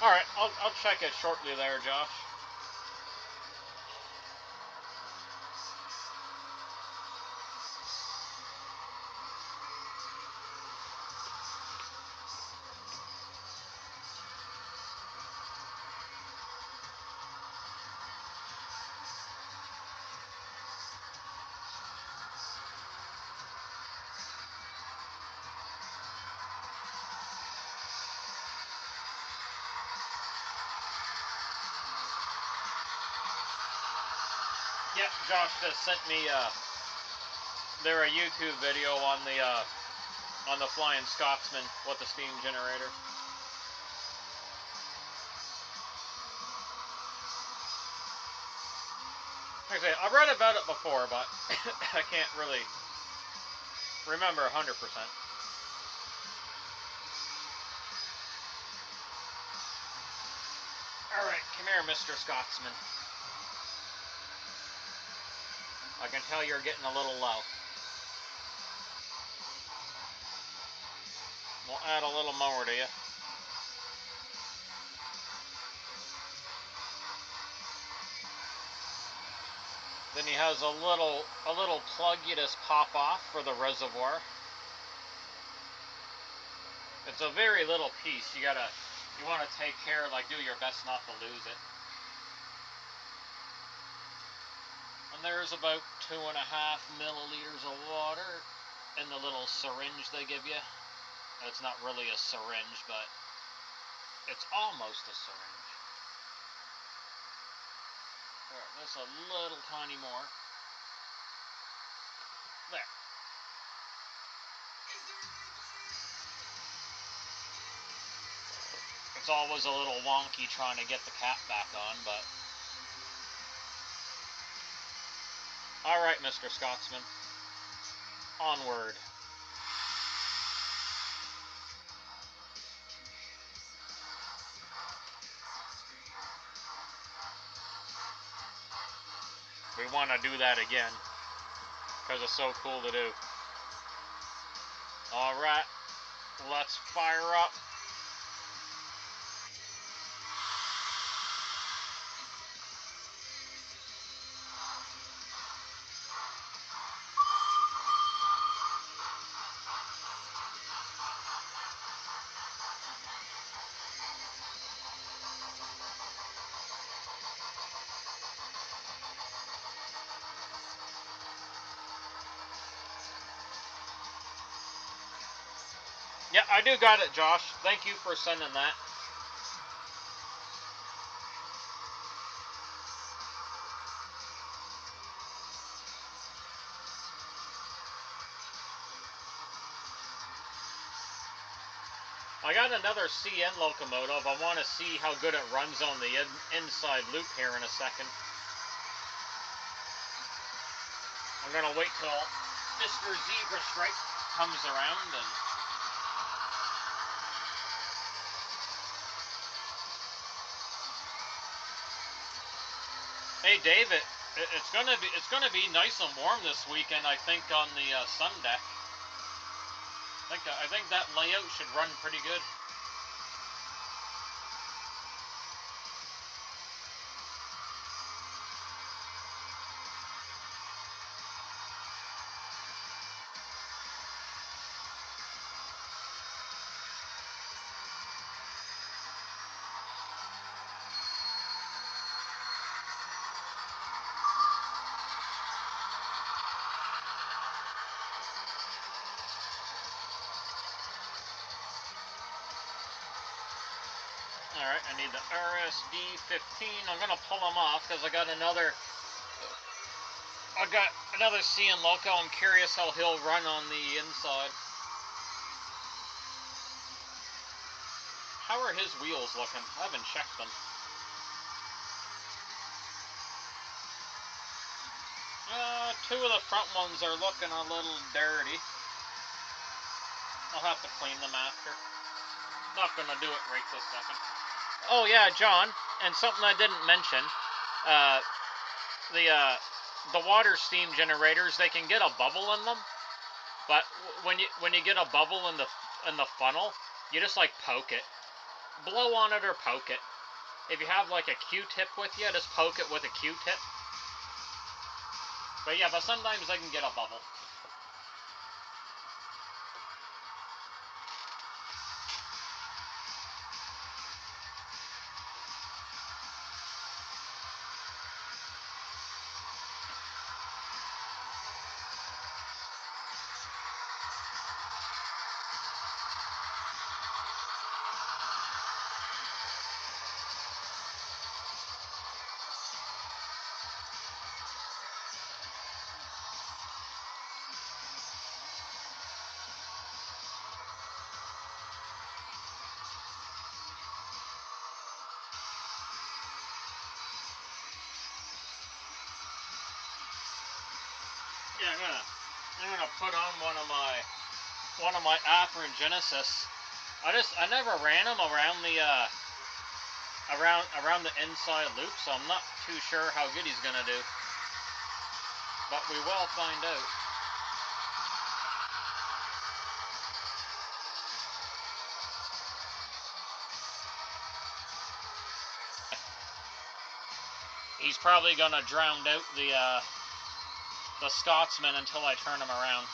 Alright, I'll check it shortly there, Josh. Yep, Josh just sent me there a YouTube video on the Flying Scotsman with the steam generator. Like I say, I've read about it before, but I can't really remember 100%. Alright, come here, Mr. Scotsman. I can tell you're getting a little low. We'll add a little more to you. Then he has a little plug you just pop off for the reservoir. It's a very little piece. You want to take care, like, do your best not to lose it. And there's about 2.5 milliliters of water in the little syringe they give you. It's not really a syringe, but it's almost a syringe. Alright, just a little tiny more. There. It's always a little wonky trying to get the cap back on, but... Alright, Mr. Scotsman. Onward. We want to do that again, because it's so cool to do. Alright, let's fire up. Yeah, I do got it, Josh. Thank you for sending that. I got another CN locomotive. I want to see how good it runs on the inside loop here in a second. I'm going to wait till Mr. Zebra Stripe comes around and... Hey, David, it's gonna be nice and warm this weekend. I think on the sun deck. I think that layout should run pretty good. Alright, I need the RSD 15. I'm going to pull them off because I got another I got another C in Loco. I'm curious how he'll run on the inside. How are his wheels looking? I haven't checked them. Two of the front ones are looking a little dirty. I'll have to clean them after. Not gonna do it right this second. Oh yeah, John, and something I didn't mention. The water steam generators, they can get a bubble in them, but when you get a bubble in the funnel, you just like poke it, blow on it or poke it. If you have like a Q-tip with you, just poke it with a Q-tip. But yeah, but sometimes they can get a bubble. Yeah, I'm gonna put on one of my Afrin Genesis. I never ran them around the around the inside loop, so I'm not too sure how good he's gonna do. But we will find out. He's probably gonna drown out the Scotsman until I turn him around.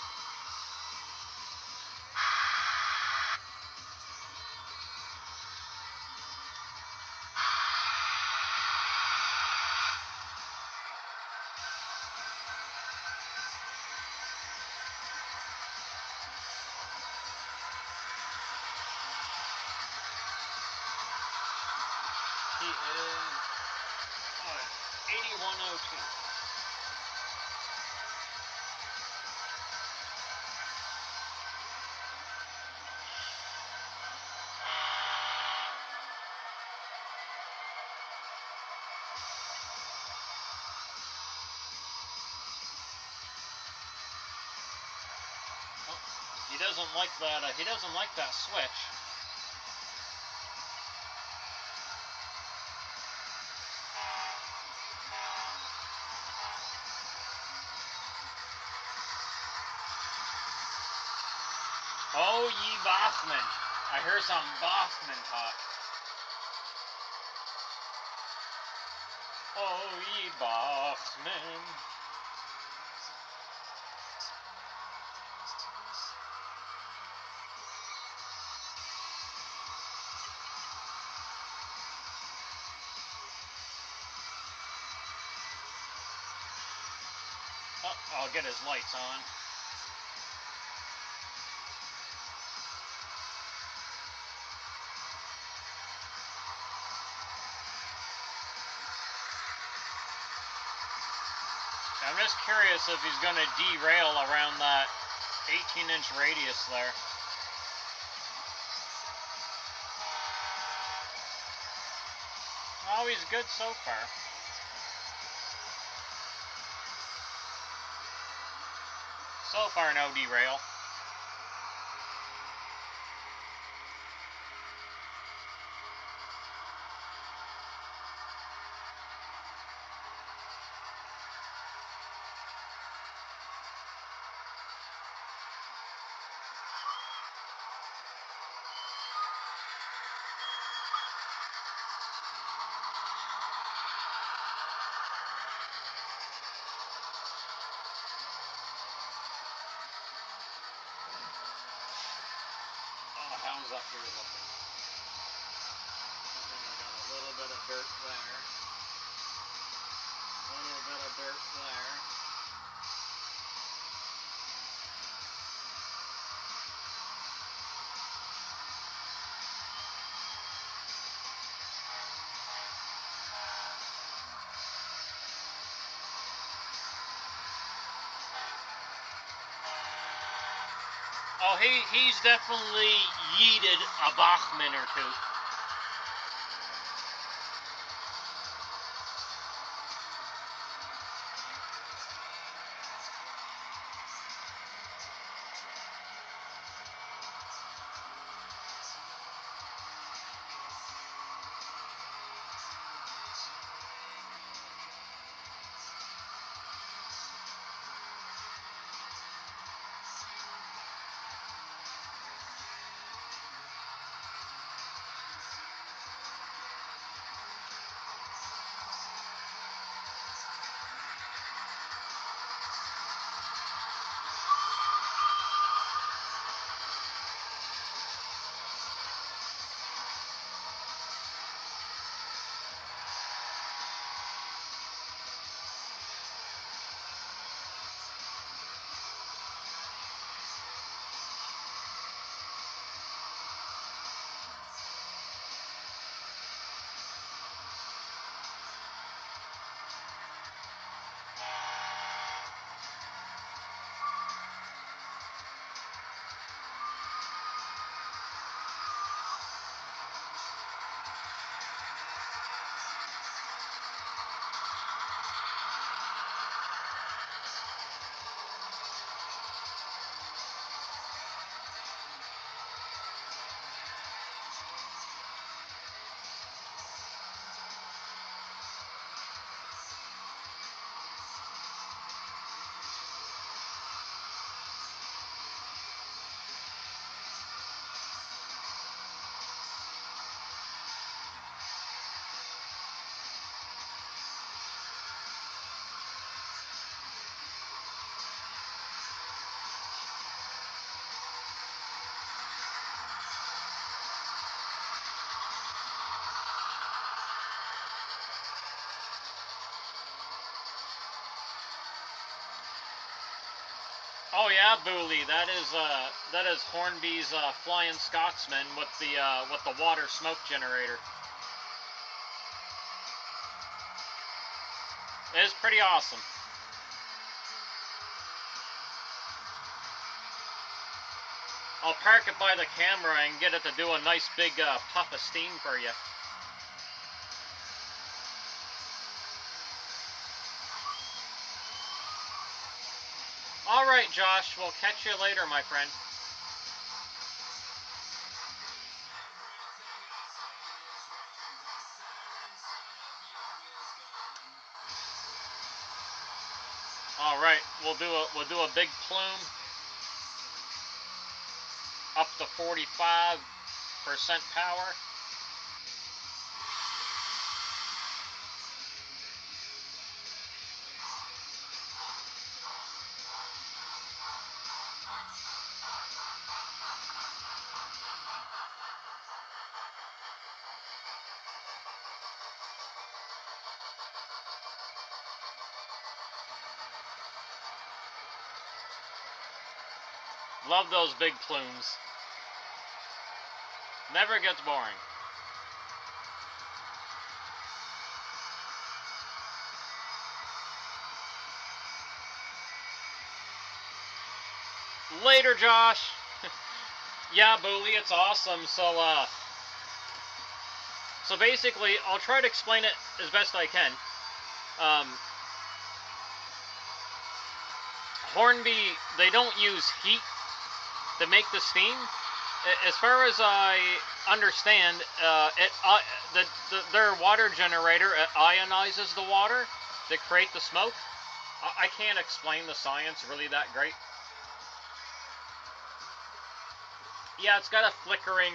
He is 8102. He doesn't like that. He doesn't like that switch. Oh, ye Bossman! I hear some Bossman talk. Oh, ye Bossman! Oh, I'll get his lights on. I'm just curious if he's going to derail around that 18-inch radius there. Oh, he's good so far. So far, no derail. Oh, how's up here looking? I got a little bit of dirt there. A little bit of dirt there. Oh, he's definitely yeeted a Bachman or two. Oh yeah, Booley. That is Hornby's Flying Scotsman with the water smoke generator. It is pretty awesome. I'll park it by the camera and get it to do a nice big puff of steam for you. All right, Josh. We'll catch you later, my friend. All right, we'll do a big plume up to 45% power. Love those big plumes. Never gets boring. Later, Josh. Yeah, Booley, it's awesome. So basically, I'll try to explain it as best I can. Hornby, they don't use heat to make the steam. As far as I understand, their water generator ionizes the water to create the smoke. I can't explain the science really that great. Yeah, it's got a flickering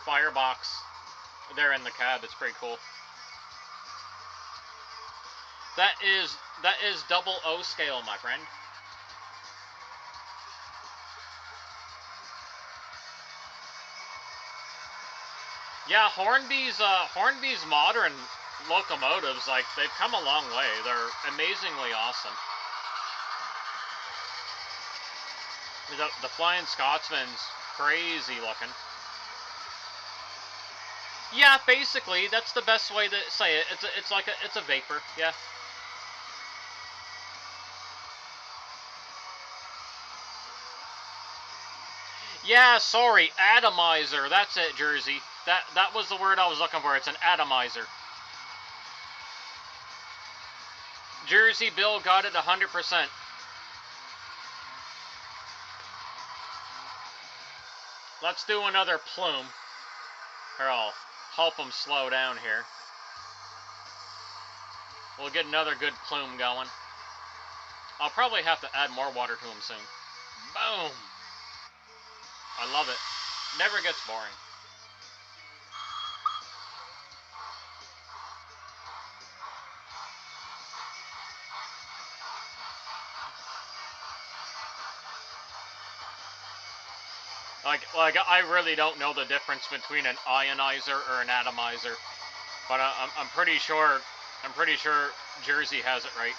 firebox there in the cab. It's pretty cool. That is double O scale, my friend. Yeah, Hornby's modern locomotives, like, they've come a long way. They're amazingly awesome. The Flying Scotsman's crazy looking. Yeah, basically, that's the best way to say it. It's a vapor, yeah. Yeah, sorry, atomizer. That's it, Jersey. That was the word I was looking for. It's an atomizer. Jersey Bill got it 100%. Let's do another plume. Here, I'll help him slow down here. We'll get another good plume going. I'll probably have to add more water to him soon. Boom! I love it. Never gets boring. Like I really don't know the difference between an ionizer or an atomizer, but I'm pretty sure Jersey has it right.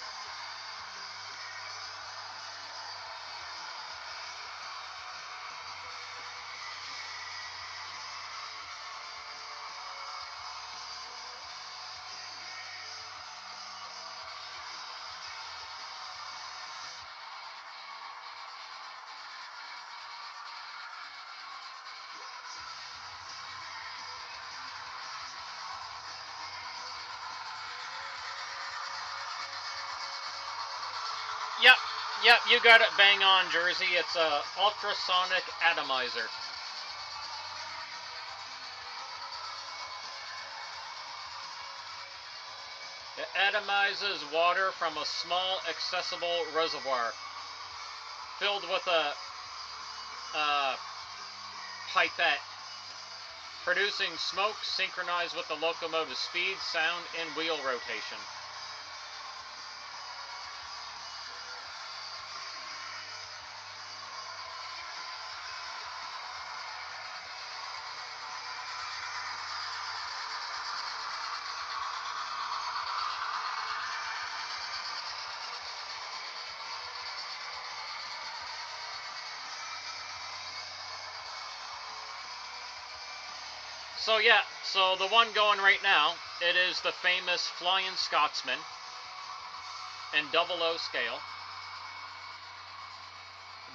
Yep, yep, you got it bang on, Jersey. It's a ultrasonic atomizer. It atomizes water from a small accessible reservoir filled with a pipette, producing smoke synchronized with the locomotive's speed, sound, and wheel rotation. So yeah, so the one going right now, it is the famous Flying Scotsman in 00 scale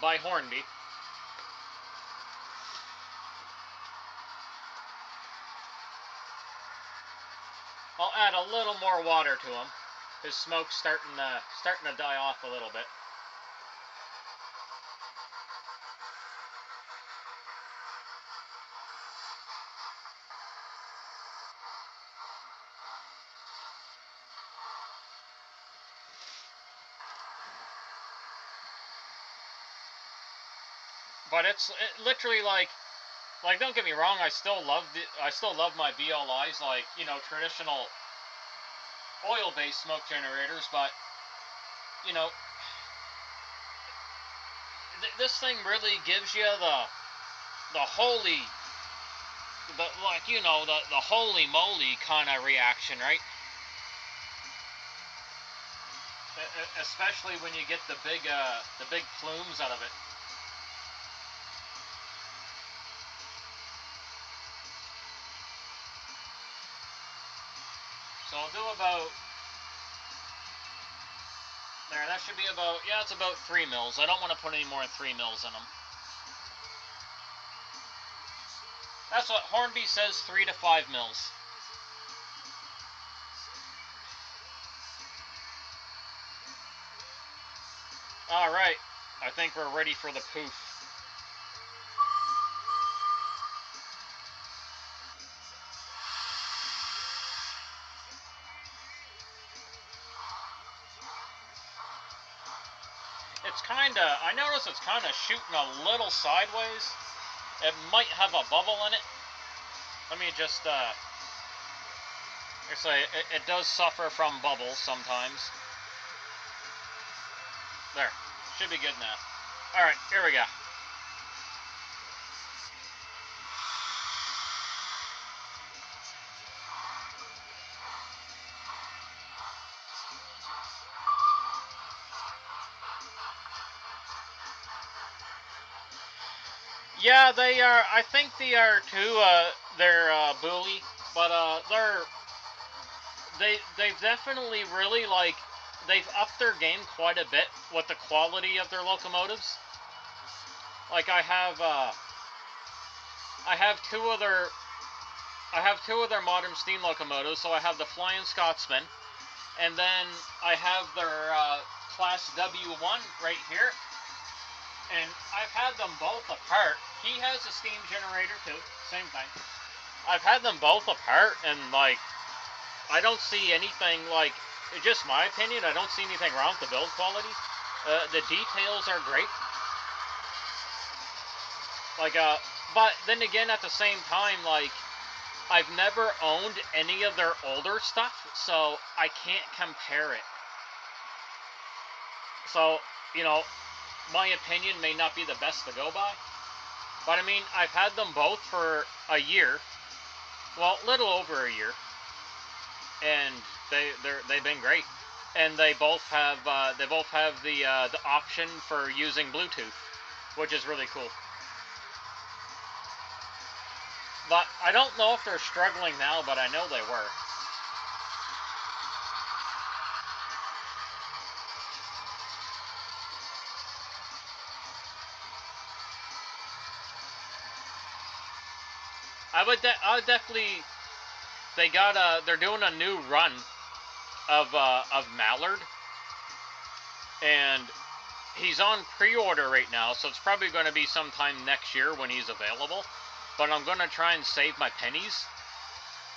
by Hornby. I'll add a little more water to him. His smoke's starting to die off a little bit. But it's literally like don't get me wrong, I still love my BLIs, like, you know, traditional oil-based smoke generators, but you know, this thing really gives you the holy, like, you know, the holy moly kind of reaction, right? Especially when you get the big plumes out of it. So I'll do about there. That should be about, yeah, it's about 3 mils. I don't want to put any more than 3 mils in them. That's what Hornby says, 3 to 5 mils. All right, I think we're ready for the poof. It's I notice it's kind of shooting a little sideways. It might have a bubble in it. Let me just, it does suffer from bubbles sometimes. There, should be good now. All right, here we go. Yeah, they are. I think they are too. They're bully, but they've definitely really, like, they've upped their game quite a bit with the quality of their locomotives. Like I have I have two other modern steam locomotives. So I have the Flying Scotsman, and then I have their Class W1 right here. And I've had them both apart. He has a steam generator too, same thing. I've had them both apart, and like, I don't see anything, like, just my opinion, I don't see anything wrong with the build quality. The details are great. Like, but then again, at the same time, like, I've never owned any of their older stuff, so I can't compare it. So, you know, my opinion may not be the best to go by. But I mean, I've had them both for a year. Well, a little over a year. And they've been great. And they both have the option for using Bluetooth, which is really cool. But I don't know if they're struggling now, but I know they were. I would definitely. They're doing a new run of Mallard, and he's on pre-order right now, so it's probably going to be sometime next year when he's available. But I'm going to try and save my pennies,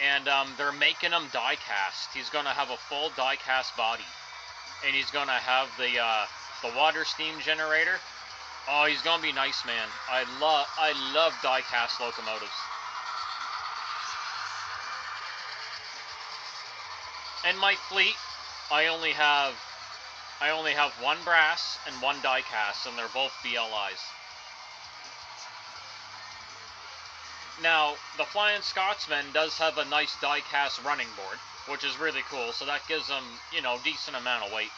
and they're making him die-cast. He's going to have a full die-cast body, and he's going to have the water steam generator. Oh, he's going to be nice, man. I love die-cast locomotives. In my fleet, I only have one brass and one die-cast, and they're both BLIs. Now, the Flying Scotsman does have a nice die-cast running board, which is really cool, so that gives them, you know, decent amount of weight.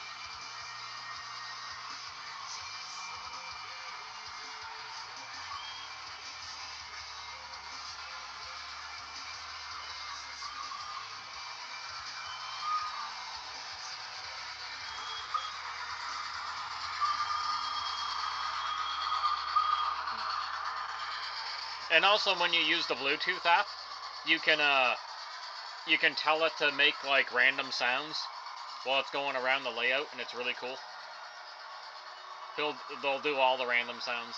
And also, when you use the Bluetooth app, you can tell it to make like random sounds while it's going around the layout, and it's really cool. They'll do all the random sounds.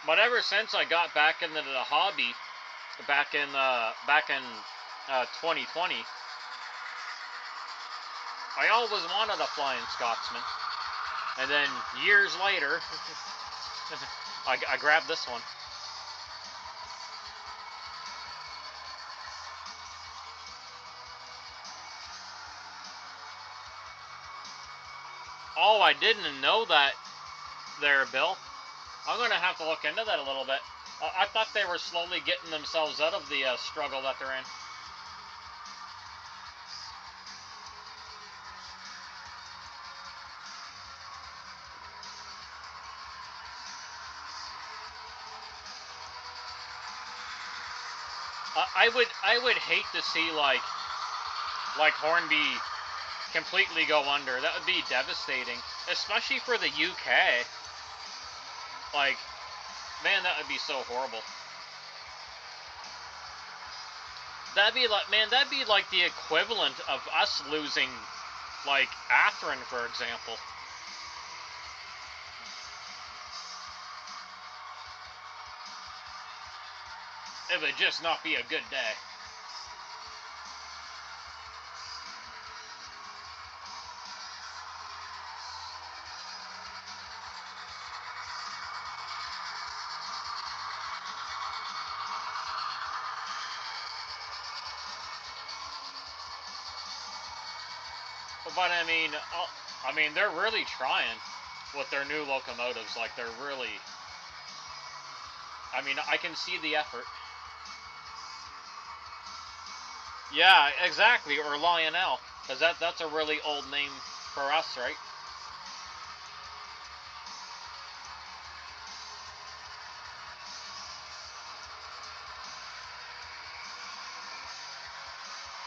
But ever since I got back into the hobby, back in 2020, I always wanted a Flying Scotsman. And then years later, I grabbed this one. Oh, I didn't know that there, Bill. I'm going to have to look into that a little bit. I thought they were slowly getting themselves out of the struggle that they're in. I would hate to see like Hornby completely go under. That would be devastating, especially for the UK. Like, man, that would be so horrible. That'd be like the equivalent of us losing, like, Athrun, for example. It would just not be a good day. But I mean, they're really trying with their new locomotives. Like, they're really. I mean, I can see the effort. Yeah, exactly, or Lionel, because that's a really old name for us, right?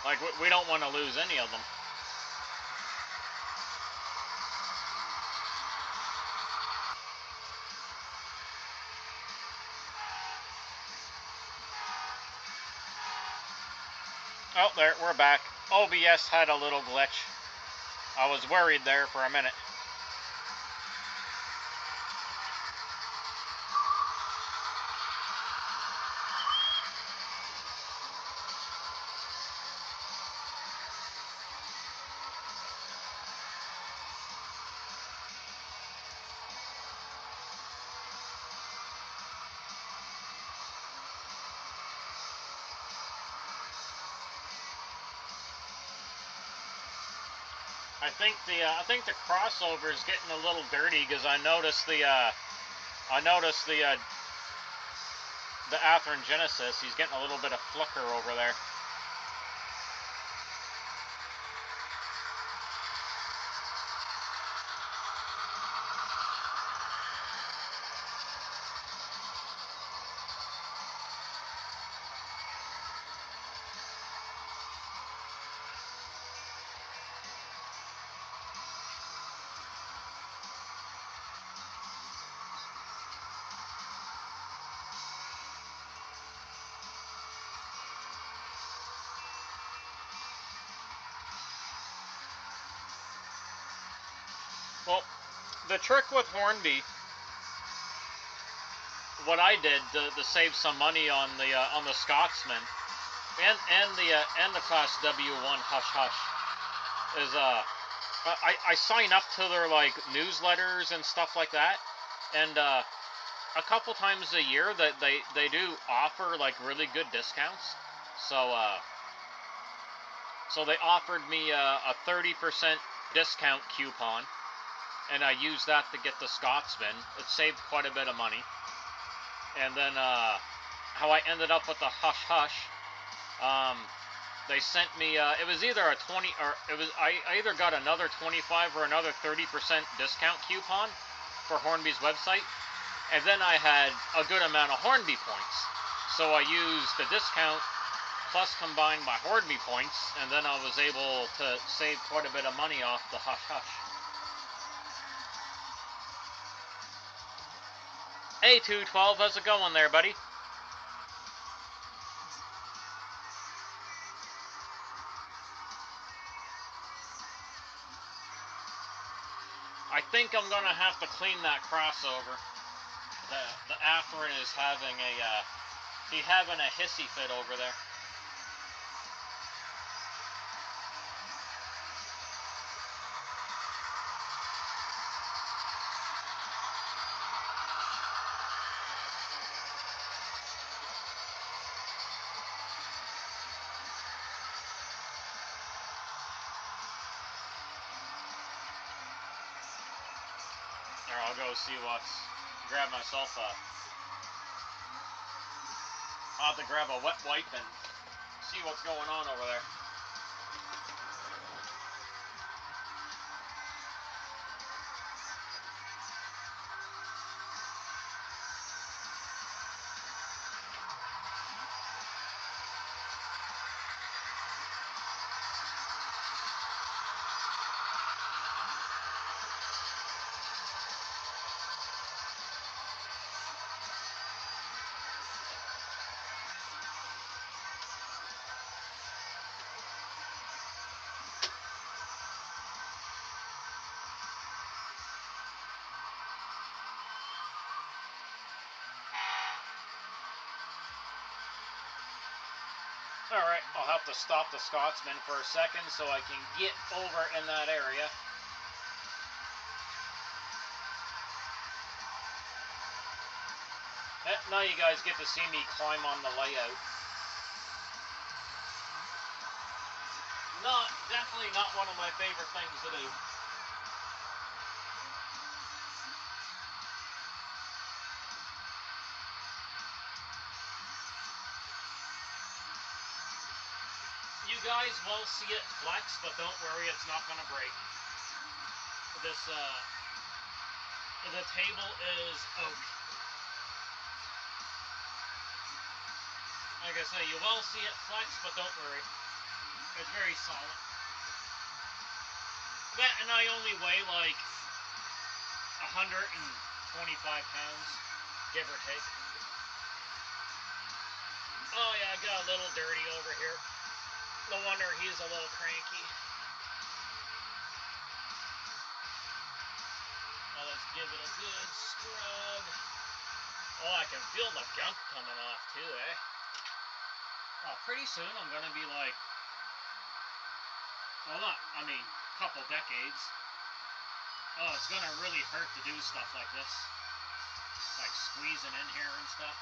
Like, we don't want to lose any of them. Oh, there, we're back. OBS had a little glitch. I was worried there for a minute. I think the crossover is getting a little dirty because I noticed the Athearn Genesis. He's getting a little bit of flicker over there. Well, the trick with Hornby, what I did to save some money on the Scotsman and the Class W1 Hush Hush is I sign up to their like newsletters and stuff like that, and a couple times a year that they do offer like really good discounts. So they offered me a 30% discount coupon, and I used that to get the Scotsman. It saved quite a bit of money. And then how I ended up with the Hush Hush, they sent me, it was either a 20, or I either got another 25 or another 30% discount coupon for Hornby's website, and then I had a good amount of Hornby points. So I used the discount plus combined my Hornby points, and then I was able to save quite a bit of money off the Hush Hush. Hey, 212, how's it going there, buddy? I think I'm gonna have to clean that crossover. The Athearn is having a hissy fit over there. There, I'll go see grab myself I'll have to grab a wet wipe and see what's going on over there. Alright, I'll have to stop the Scotsman for a second so I can get over in that area. Now you guys get to see me climb on the layout. Definitely not one of my favorite things to do. You guys will see it flex, but don't worry, it's not going to break. The table is oak. Like I say, you will see it flex, but don't worry. It's very solid. That, and I only weigh like 125 pounds, give or take. Oh yeah, I got a little dirty over here. No wonder he's a little cranky. Now let's give it a good scrub. Oh, I can feel the gunk coming off too, eh? Oh, pretty soon I'm gonna be like, well, not, I mean, couple decades. Oh, it's gonna really hurt to do stuff like this. Like squeezing in here and stuff.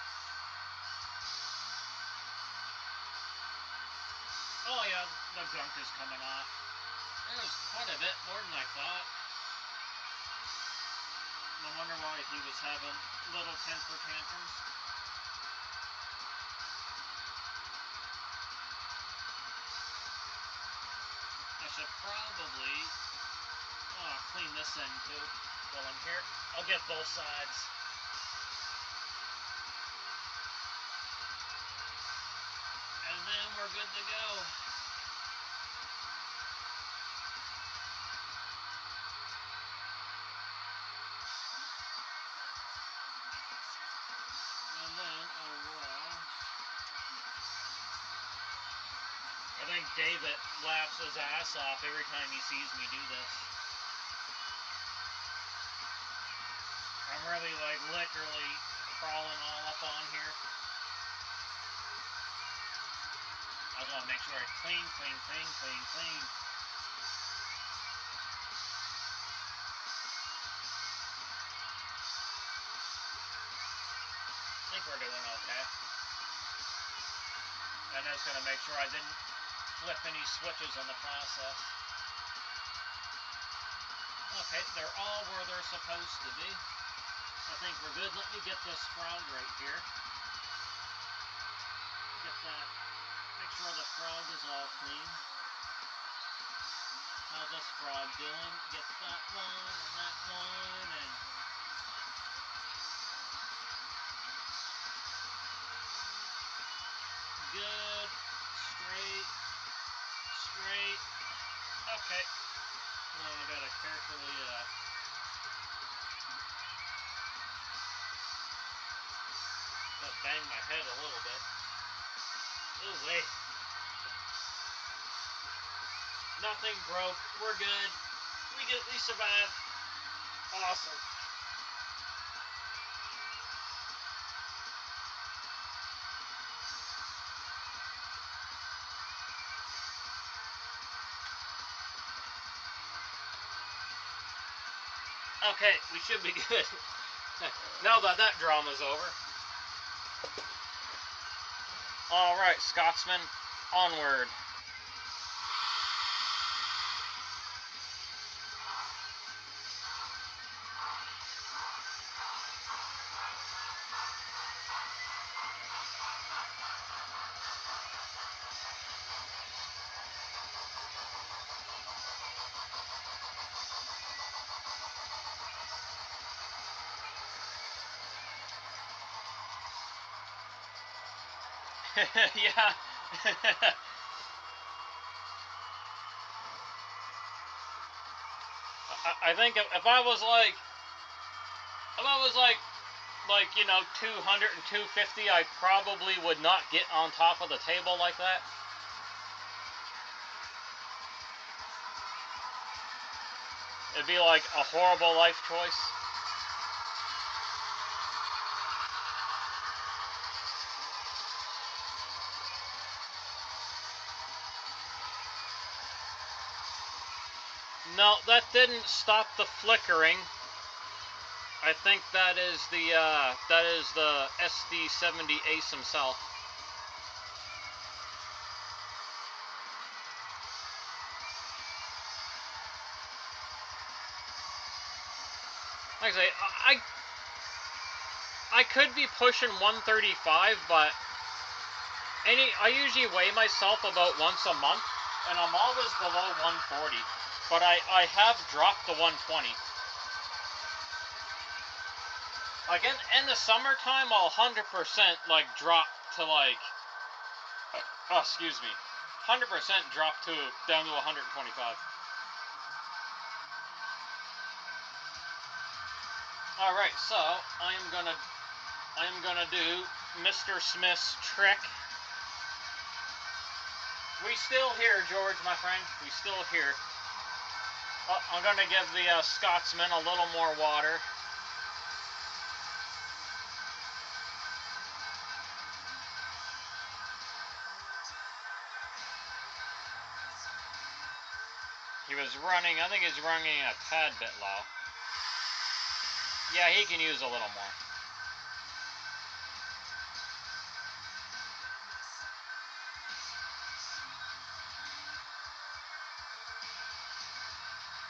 Oh yeah, the gunk is coming off. There's quite a bit more than I thought. No wonder why he was having little temper tantrums. I should probably clean this end too while I'm here. I'll get both sides. And then we're good to go. And then I will... I think David laughs his ass off every time he sees me do this. I'm really like literally crawling all up on here. I just want to make sure I clean. I think we're doing okay. And I was going to make sure I didn't flip any switches in the process. Okay, they're all where they're supposed to be. I think we're good. Let me get this frog right here. Get that. Make sure the frog is all clean. How's this frog doing? Get that one and that one and... Good. Straight. Okay. Now I gotta carefully bang my head a little bit. Oh wait. Nothing broke. We're good. We survived. Awesome. Okay, we should be good. Now that that drama's over. Alright, Scotsman, onward. Yeah. I think if I was like, you know, 200 and 250, I probably would not get on top of the table like that. It'd be like a horrible life choice. No, that didn't stop the flickering. I think that is the SD70 Ace himself. Like I say, I could be pushing 135, but I usually weigh myself about once a month, and I'm always below 140. But I have dropped to 120. Like in the summertime, I'll 100% like drop to like, oh, excuse me, 100% dropped down to 125. All right, so I am gonna do Mr. Smith's trick. We still here, George, my friend. We still here. Oh, I'm gonna give the Scotsman a little more water. He was running, I think he's running a tad bit low. Yeah, he can use a little more.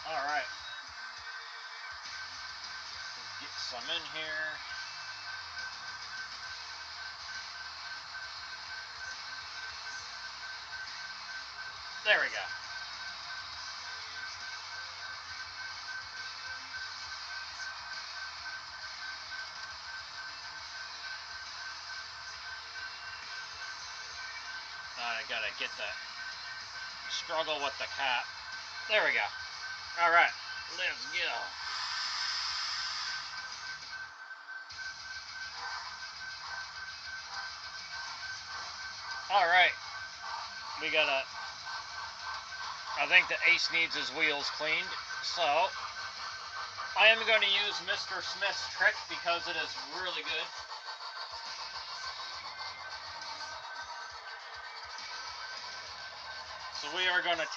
Alright. Get some in here. There we go. I gotta get that. Struggle with the cap. There we go. Alright, let's go. Alright. We gotta... I think the Ace needs his wheels cleaned. So, I am going to use Mr. Smith's trick because it is really good. So we are going to